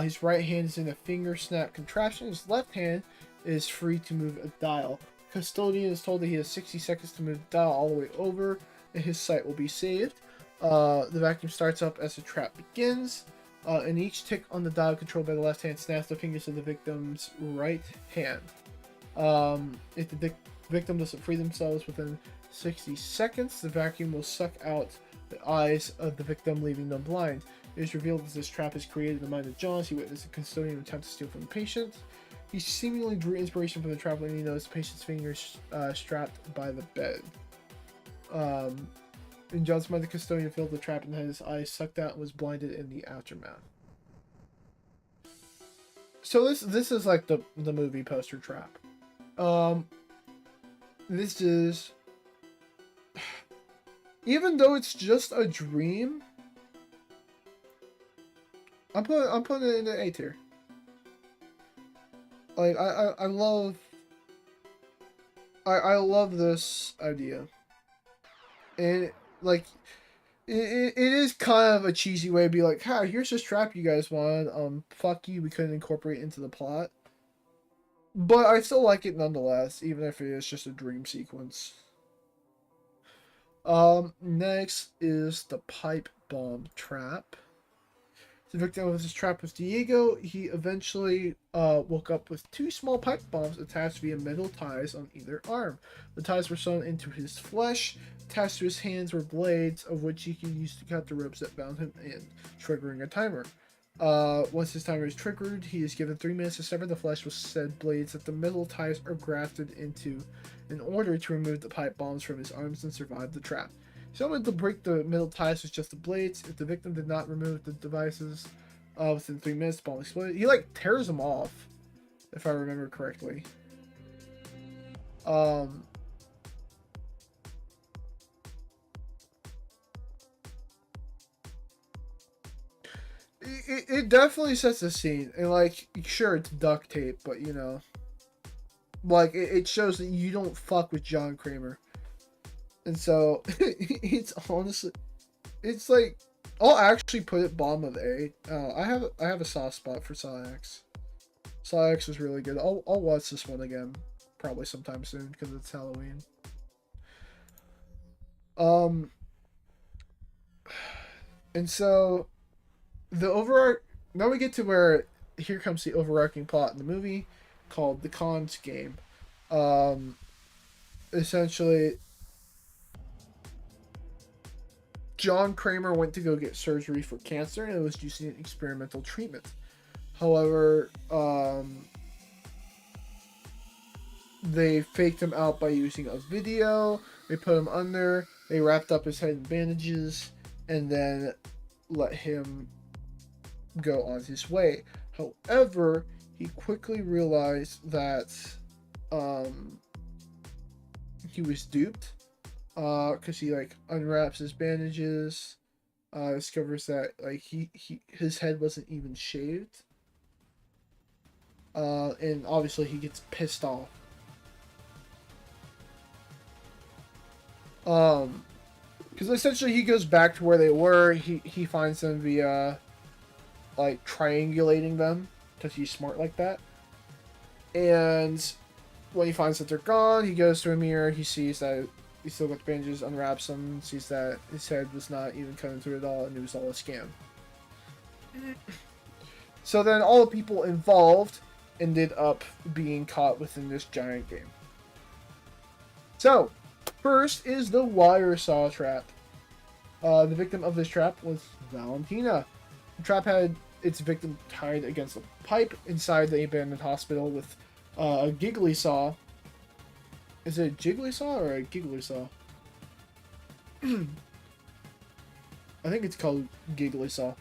His right hand is in a finger snap contraption. His left hand is free to move a dial. Custodian is told that he has 60 seconds to move the dial all the way over, and his sight will be saved. The vacuum starts up as the trap begins, and each tick on the dial controlled by the left hand snaps the fingers of the victim's right hand. If the victim doesn't free themselves within 60 seconds, the vacuum will suck out the eyes of the victim, leaving them blind. It is revealed that this trap is created in the mind of John as he witnessed a custodian attempt to steal from the patient. He seemingly drew inspiration from the trap when he noticed the patient's fingers strapped by the bed. In John's mind, the custodian filled the trap and had his eyes sucked out and was blinded in the aftermath. So this is like the movie poster trap. This is, even though it's just a dream, I'm putting it in the A tier. Like I love this idea, and like it is kind of a cheesy way to be like, "Hi, here's this trap you guys wanted. Fuck you, we couldn't incorporate it into the plot." But I still like it nonetheless, even if it is just a dream sequence. Next is the pipe bomb trap. The victim of this trap was Diego. He eventually woke up with 2 small pipe bombs attached via metal ties on either arm. The ties were sewn into his flesh. Attached to his hands were blades, of which he could use to cut the ropes that bound him in, triggering a timer. Once his timer is triggered, he is given 3 minutes to sever the flesh with said blades that the metal ties are grafted into in order to remove the pipe bombs from his arms and survive the trap. He wanted to break the metal ties with just the blades. If the victim did not remove the devices within 3 minutes, the bomb exploded. He like tears them off, if I remember correctly. It definitely sets the scene, and like, sure, it's duct tape, but you know, like it shows that you don't fuck with John Kramer, and so it's honestly, it's like, I'll actually put it bottom of A. I have a soft spot for Saw X. Saw X was really good. I'll watch this one again, probably sometime soon because it's Halloween. And so now we get to where here comes the overarching plot in the movie called The Cons Game. Essentially, John Kramer went to go get surgery for cancer and was using an experimental treatment. However, they faked him out by using a video. They put him under, they wrapped up his head in bandages, and then let him go on his way. However, he quickly realized that he was duped, because he like unwraps his bandages, discovers that like his head wasn't even shaved, and obviously he gets pissed off. Because essentially he goes back to where they were. He finds them via like triangulating them, because he's smart like that. And When he finds that they're gone, he goes to a mirror. He sees that he still got the bandages, unwraps them, sees that his head was not even cut into it at all, and it was all a scam. So then all the people involved ended up being caught within this giant game. So, first is the wire saw trap. The victim of this trap was Valentina. The trap had its victim tied against a pipe inside the abandoned hospital with a giggly saw. Is it a jiggly saw or a giggly saw? I think it's called giggly saw.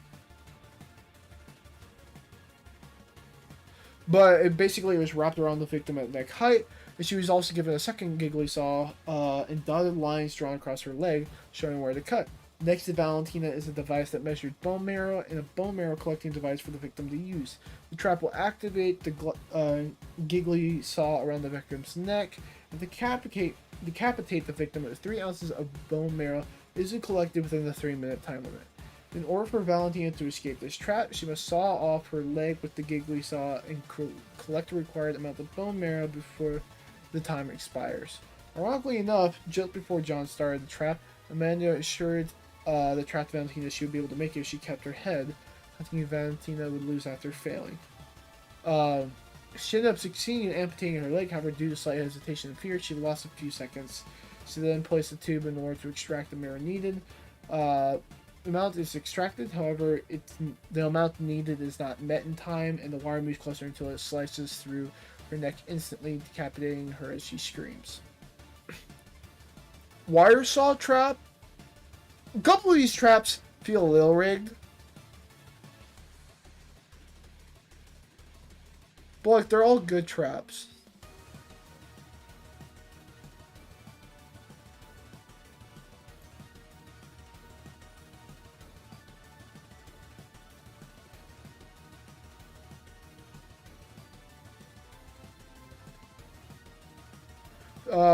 But it basically was wrapped around the victim at neck height, and she was also given a second giggly saw and dotted lines drawn across her leg, showing where to cut. Next to Valentina is a device that measured bone marrow and a bone marrow collecting device for the victim to use. The trap will activate the giggly saw around the victim's neck and decapitate the victim as 3 ounces of bone marrow isn't collected within the 3-minute time limit. In order for Valentina to escape this trap, she must saw off her leg with the giggly saw and collect the required amount of bone marrow before the time expires. Ironically enough, just before John started the trap, Amanda assured the trapped Valentina she would be able to make it if she kept her head. I think Valentina would lose after failing. She ended up succeeding in amputating her leg, however, due to slight hesitation and fear, she lost a few seconds. She then placed the tube in order to extract the marrow needed. The amount is extracted, however, the amount needed is not met in time, and the wire moves closer until it slices through her neck, instantly decapitating her as she screams. Wire saw trap. A couple of these traps feel a little rigged. But like, they're all good traps.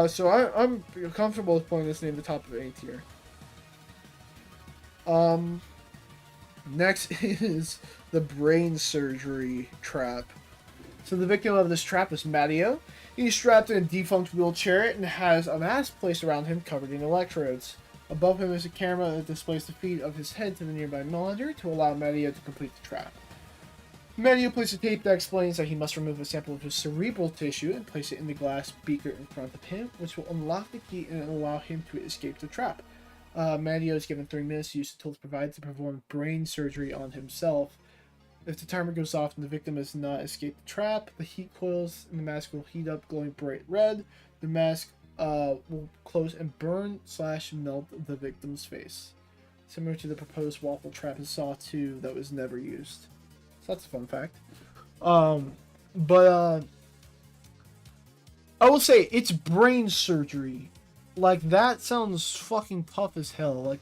So I'm comfortable with putting this name the top of A tier. Next is the brain surgery trap. So the victim of this trap is Matteo. He's strapped in a defunct wheelchair and has a mask placed around him covered in electrodes. Above him is a camera that displays the feed of his head to the nearby monitor to allow Matteo to complete the trap. Matteo places a tape that explains that he must remove a sample of his cerebral tissue and place it in the glass beaker in front of him, which will unlock the key and allow him to escape the trap. Matteo is given 3 minutes to use the tools provided to perform brain surgery on himself. If the timer goes off and the victim has not escaped the trap, the heat coils in the mask will heat up, glowing bright red. The mask will close and burn/melt the victim's face. Similar to the proposed waffle trap in Saw 2 that was never used. So that's a fun fact. But I will say, it's brain surgery. Like, that sounds fucking tough as hell. Like,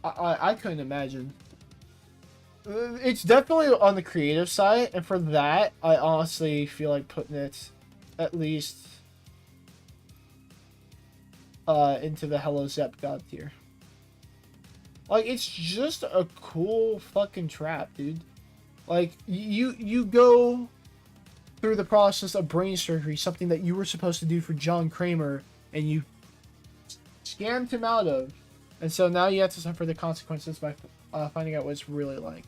I couldn't imagine. It's definitely on the creative side, and for that, I honestly feel like putting it at least into the Hello Zep God tier. Like, it's just a cool fucking trap, dude. Like, you go through the process of brain surgery, something that you were supposed to do for John Kramer, and you scammed him out of. And so now you have to suffer the consequences by finding out what it's really like.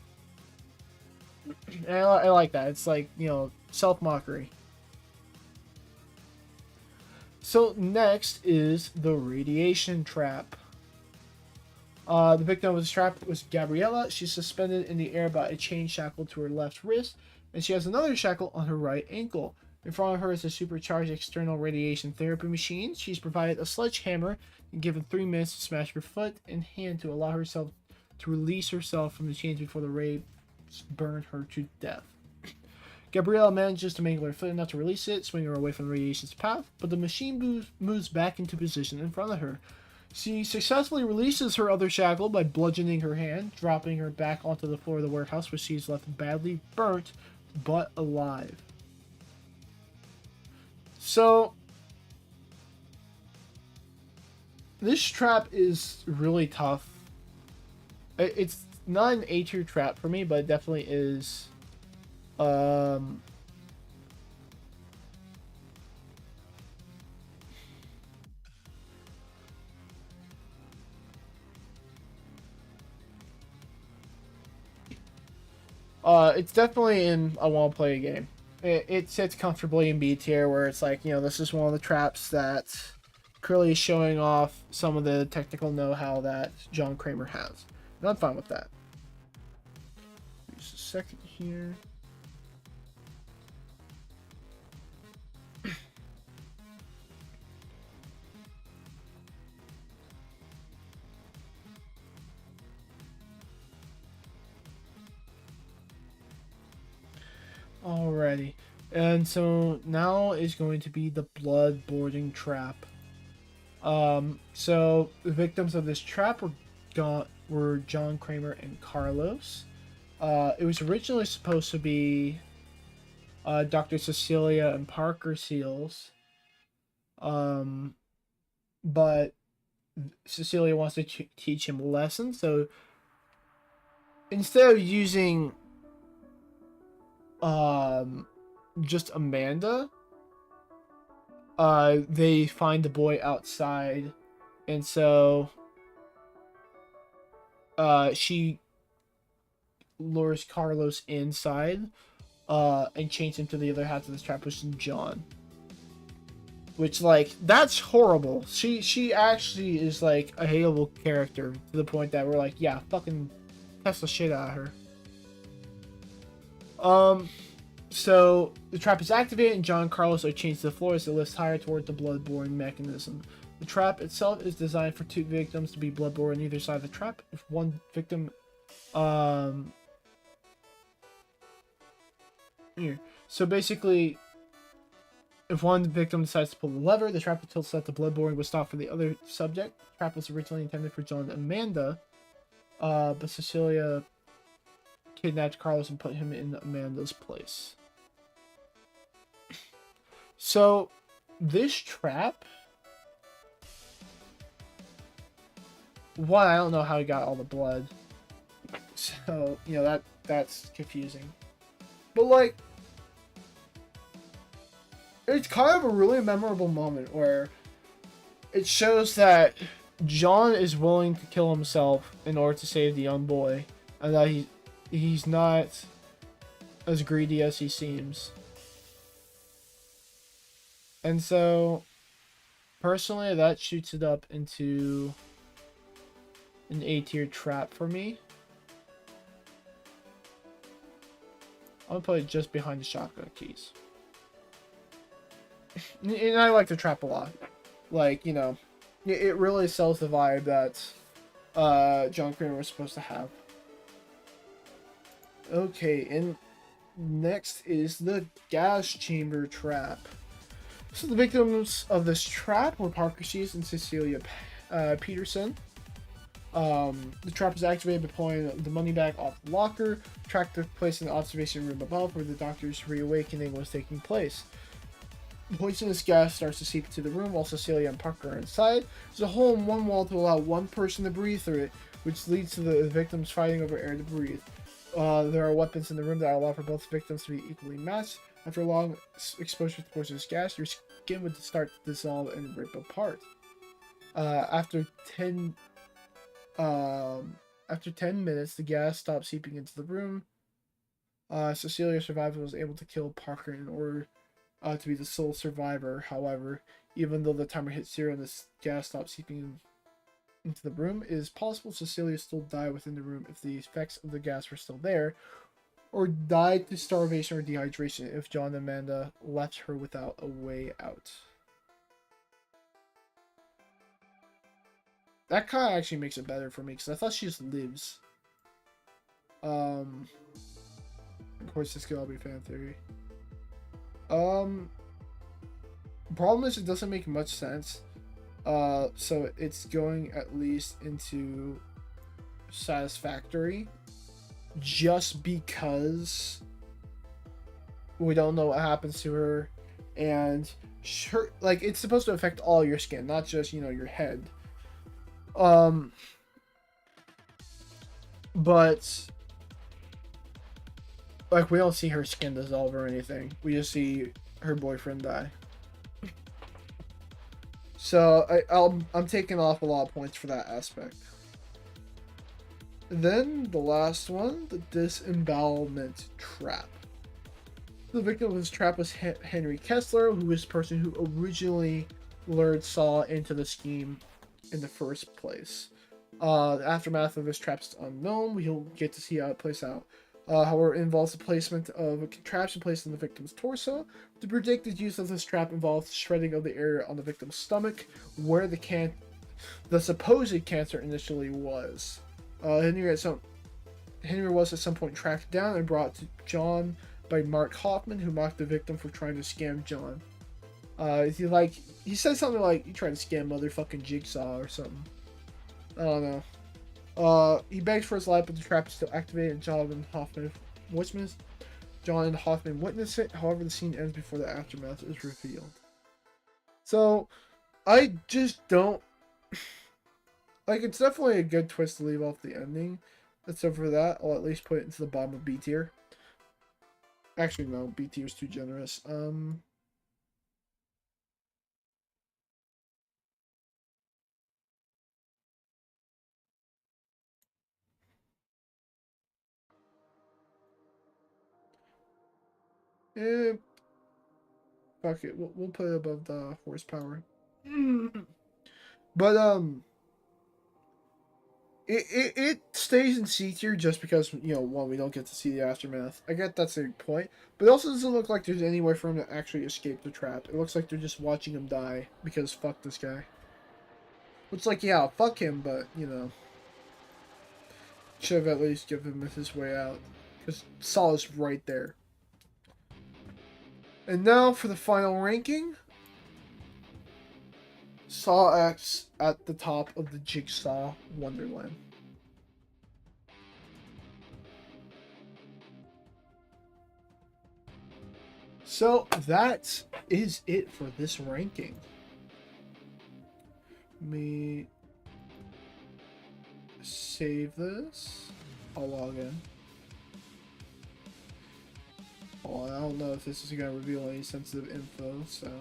And I like that. It's like, you know, self-mockery. So next is the radiation trap. The victim of this trap was Gabriella. She's suspended in the air by a chain shackle to her left wrist, and she has another shackle on her right ankle. In front of her is a supercharged external radiation therapy machine. She's provided a sledgehammer and given 3 minutes to smash her foot and hand to allow herself to release herself from the chains before the rays burn her to death. Gabriella manages to mangle her foot enough to release it, swinging her away from the radiation's path, but the machine moves back into position in front of her. She successfully releases her other shackle by bludgeoning her hand, dropping her back onto the floor of the warehouse where she's left badly burnt but alive. So, this trap is really tough. It's not an A tier trap for me, but it definitely is Um, it's definitely in a want to play game. It sits comfortably in B tier, where it's like, you know, this is one of the traps that clearly is showing off some of the technical know-how that John Kramer has. And I'm fine with that. Just a second here. Alrighty. And so now is going to be the blood boarding trap. So the victims of this trap were John Kramer and Carlos. It was originally supposed to be Dr. Cecilia and Parker Seals. But Cecilia wants to teach him lessons, so instead of using just Amanda, they find the boy outside, and so she lures Carlos inside and chains him to the other half of this trap, which is John. Which, like, that's horrible. She actually is like a hateable character to the point that we're like, yeah, fucking test the shit out of her. So the trap is activated and John and Carlos are chained to the floor as it lifts higher toward the blood-boring mechanism. The trap itself is designed for 2 victims to be blood-borne on either side of the trap. If one victim, here. So basically, if one victim decides to pull the lever, the trap will tilt so that the blood-boring will stop for the other subject. The trap was originally intended for John and Amanda, but Cecilia kidnapped Carlos and put him in Amanda's place. So, this trap... One, I don't know how he got all the blood. So, you know, that's confusing. But, like... It's kind of a really memorable moment where it shows that John is willing to kill himself in order to save the young boy, and that he's not as greedy as he seems. And so, personally, that shoots it up into an A-tier trap for me. I'm gonna put it just behind the shotgun keys. And I like the trap a lot. Like, you know, it really sells the vibe that John Kramer was supposed to have. Okay, and next is the gas chamber trap. So the victims of this trap were Parker Seals and Cecilia Peterson. The trap is activated by pulling the money bag off the locker. The trap took place in the observation room above where the doctor's reawakening was taking place. Poisonous gas starts to seep into the room while Cecilia and Parker are inside. There's a hole in one wall to allow one person to breathe through it, which leads to the victims fighting over air to breathe. There are weapons in the room that allow for both victims to be equally matched. After long exposure to poisonous gas, your skin would start to dissolve and rip apart. After 10 minutes, the gas stopped seeping into the room. Cecilia survived and was able to kill Parker in order to be the sole survivor. However, even though the timer hit 0 and this gas stopped seeping into the room, it is possible Cecilia still died within the room if the effects of the gas were still there, or died to starvation or dehydration if John and Amanda left her without a way out. That kind of actually makes it better for me, because I thought she just lives. Of course, this could all be fan theory. Problem is, it doesn't make much sense. So it's going at least into satisfactory, just because we don't know what happens to her, and sure, like, it's supposed to affect all your skin, not just, you know, your head. But Like, we don't see her skin dissolve or anything. We just see her boyfriend die. So I'm taking off a lot of points for that aspect. Then the last one, the disembowelment trap. The victim of this trap was Henry Kessler, who was the person who originally lured Saw into the scheme in the first place. The aftermath of this trap is unknown. We'll get to see how it plays out. However, it involves the placement of a contraption placed on the victim's torso. The predicted use of this trap involves shredding of the area on the victim's stomach, where the supposed cancer initially was. Henry was at some point tracked down and brought to John by Mark Hoffman, who mocked the victim for trying to scam John. He said something like, "You tried to scam motherfucking Jigsaw" or something. I don't know. He begs for his life, but the trap is still activated, and John and Hoffman witness it. However, the scene ends before the aftermath is revealed. So, I just don't like. It's definitely a good twist to leave off the ending. Except for that, I'll at least put it into the bottom of B tier. Actually, no, B tier is too generous. Eh, fuck it. We'll put it above the horsepower. But it stays in C tier just because, one, we don't get to see the aftermath. I get that's a point, but it also doesn't look like there's any way for him to actually escape the trap. It looks like they're just watching him die because fuck this guy. It's like, yeah, fuck him, but should have at least given him his way out because Saul is right there. And now for the final ranking. Saw X at the top of the Jigsaw Wonderland. So that is it for this ranking. Let me save this. I'll log in. Oh, I don't know if this is going to reveal any sensitive info, so...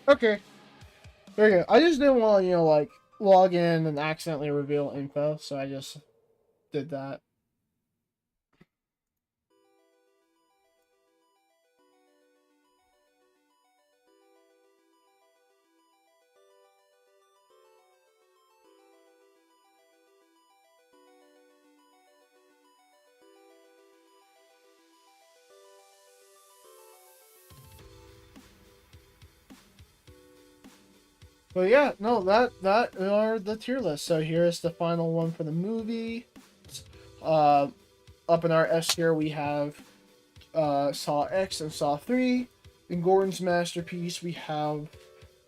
Okay. Very good. I just didn't want to, log in and accidentally reveal info, so I just did that. But yeah, no, that are the tier list. So here's the final one for the movie. Uh, Up in our S tier, we have Saw X and Saw 3. In Gordon's masterpiece, we have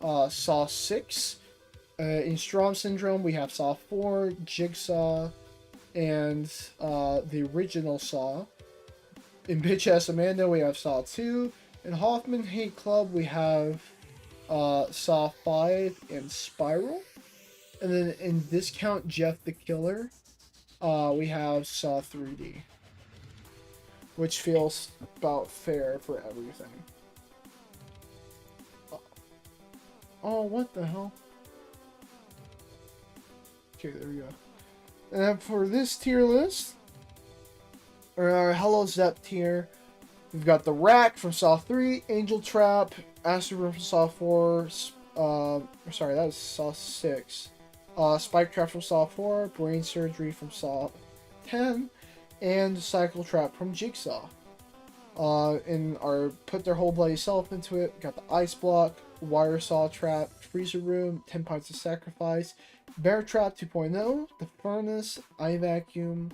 Saw 6. In Strom Syndrome, we have Saw 4, Jigsaw, and the original Saw. In Bitch Ass Amanda, we have Saw 2. In Hoffman Hate Club, we have Saw 5 and Spiral. And then in Discount Jeff the Killer, we have Saw 3D, which feels about fair for everything. Oh, what the hell? Okay, there we go. And then for this tier list, or our Hello Zep tier, we've got The Rack from Saw 3, Angel Trap, Acid Room from Saw 4, sorry, that was Saw 6. Spike Trap from Saw 4, Brain Surgery from Saw 10, and Cycle Trap from Jigsaw. In our Put Their Whole Bloody Self into it, got the Ice Block, Wire Saw Trap, Freezer Room, 10 Pints of Sacrifice, Bear Trap 2.0, The Furnace, Eye Vacuum,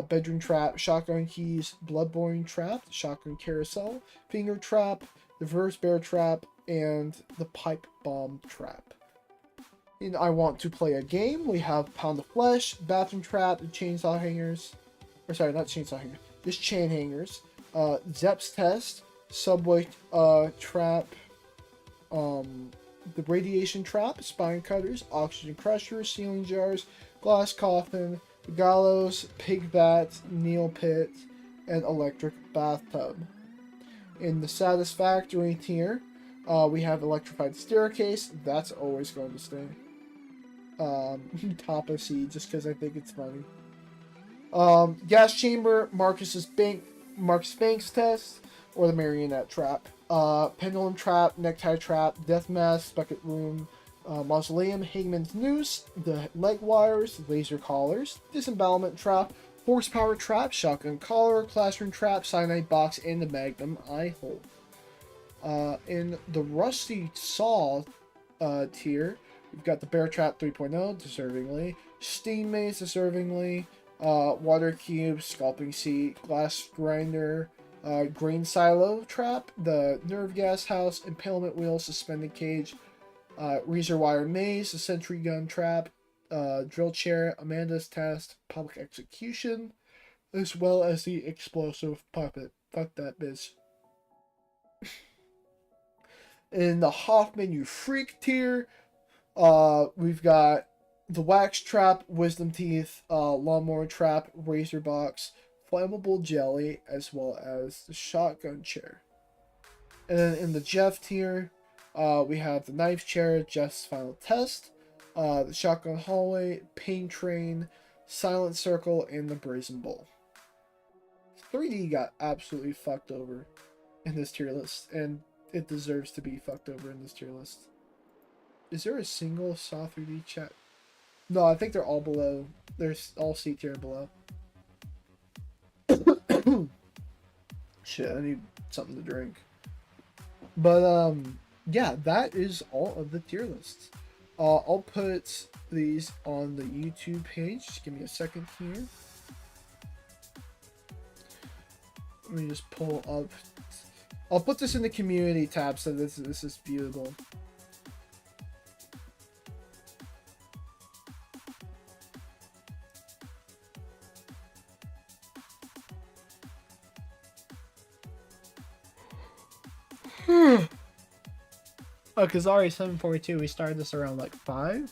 Bedroom Trap, Shotgun Keys, Bloodborne Trap, Shotgun Carousel, Finger Trap, the Reverse Bear Trap, and the Pipe Bomb Trap. In I Want to Play a Game, we have Pound of Flesh, Bathroom Trap, Chainsaw Hangers. Or sorry, not Chainsaw Hangers, just Chain Hangers. Zep's Test, Subway Trap, the Radiation Trap, Spine Cutters, Oxygen Crusher, Ceiling Jars, Glass Coffin, Gallows, Pig Bat, Needle Pit, and Electric Bathtub. In the Satisfactory tier, we have Electrified Staircase. That's always going to stay. Top of C, just because I think it's funny. Gas Chamber, Marcus Banks Test, or the Marionette Trap. Pendulum Trap, Necktie Trap, Death Mask, Bucket Room, Mausoleum, Hangman's Noose, the Leg Wires, Laser Collars, Disembowelment Trap, Horsepower Trap, Shotgun Collar, Classroom Trap, Cyanide Box, and the Magnum Eye Hole. In the Rusty Saw tier, we've got the Bear Trap 3.0, deservingly, Steam Maze, deservingly, Water Cube, Scalping Seat, Glass Grinder, Grain Silo Trap, the Nerve Gas House, Impalement Wheel, Suspended Cage, Razor Wire Maze, the Sentry Gun Trap, Drill Chair, Amanda's Test, Public Execution, as well as the Explosive Puppet. Fuck that bitch. In the Hoffman You Freak tier, we've got the Wax Trap, Wisdom Teeth, Lawnmower Trap, Razor Box, Flammable Jelly, as well as the Shotgun Chair. And then in the Jeff tier, we have the Knife Chair, Jeff's Final Test, the Shotgun Hallway, Pain Train, Silent Circle, and the Brazen Bull. 3D got absolutely fucked over in this tier list, and it deserves to be fucked over in this tier list. Is there a single Saw 3D chat? No, I think they're all below. They're all C tier and below. Shit, I need something to drink. But, yeah, that is all of the tier lists. I'll put these on the YouTube page. Just give me a second here. Let me just pull up. I'll put this in the community tab so this is viewable. Oh, because already 742, we started this around like 5.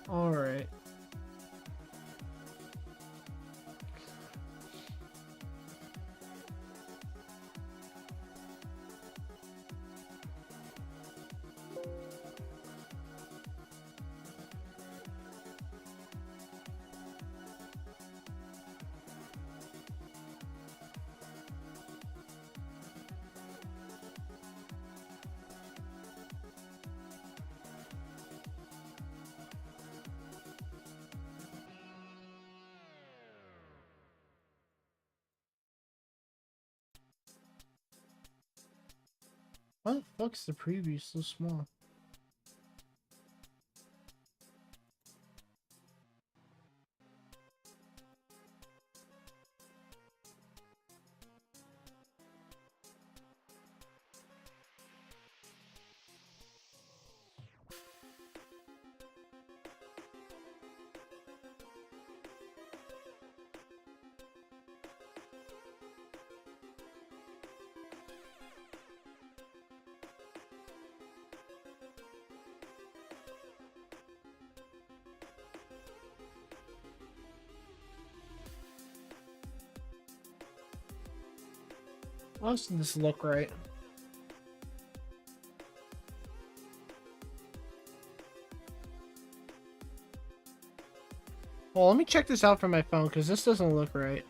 All right. Why the fuck's the preview so small? Why doesn't this look right? Well, let me check this out from my phone because this doesn't look right.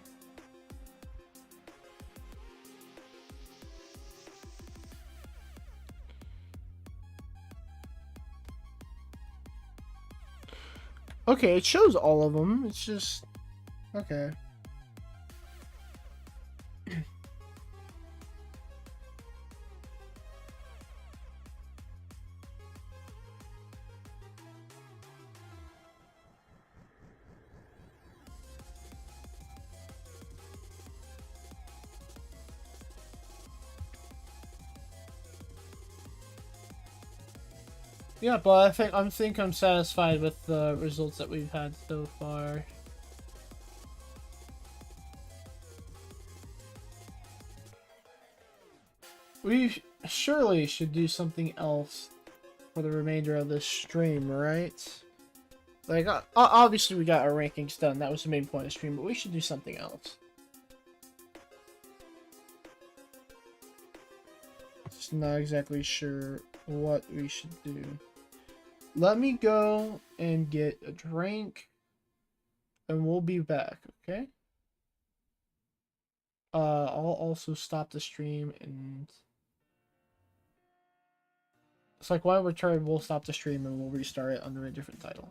Okay, it shows all of them. It's just... Okay. Yeah, but I think I'm satisfied with the results that we've had so far. We surely should do something else for the remainder of this stream, right? Like, obviously we got our rankings done. That was the main point of the stream, but we should do something else. Just not exactly sure what we should do. Let me go and get a drink, and we'll be back, okay? I'll also stop the stream, and it's like, why return? We'll stop the stream and we'll restart it under a different title.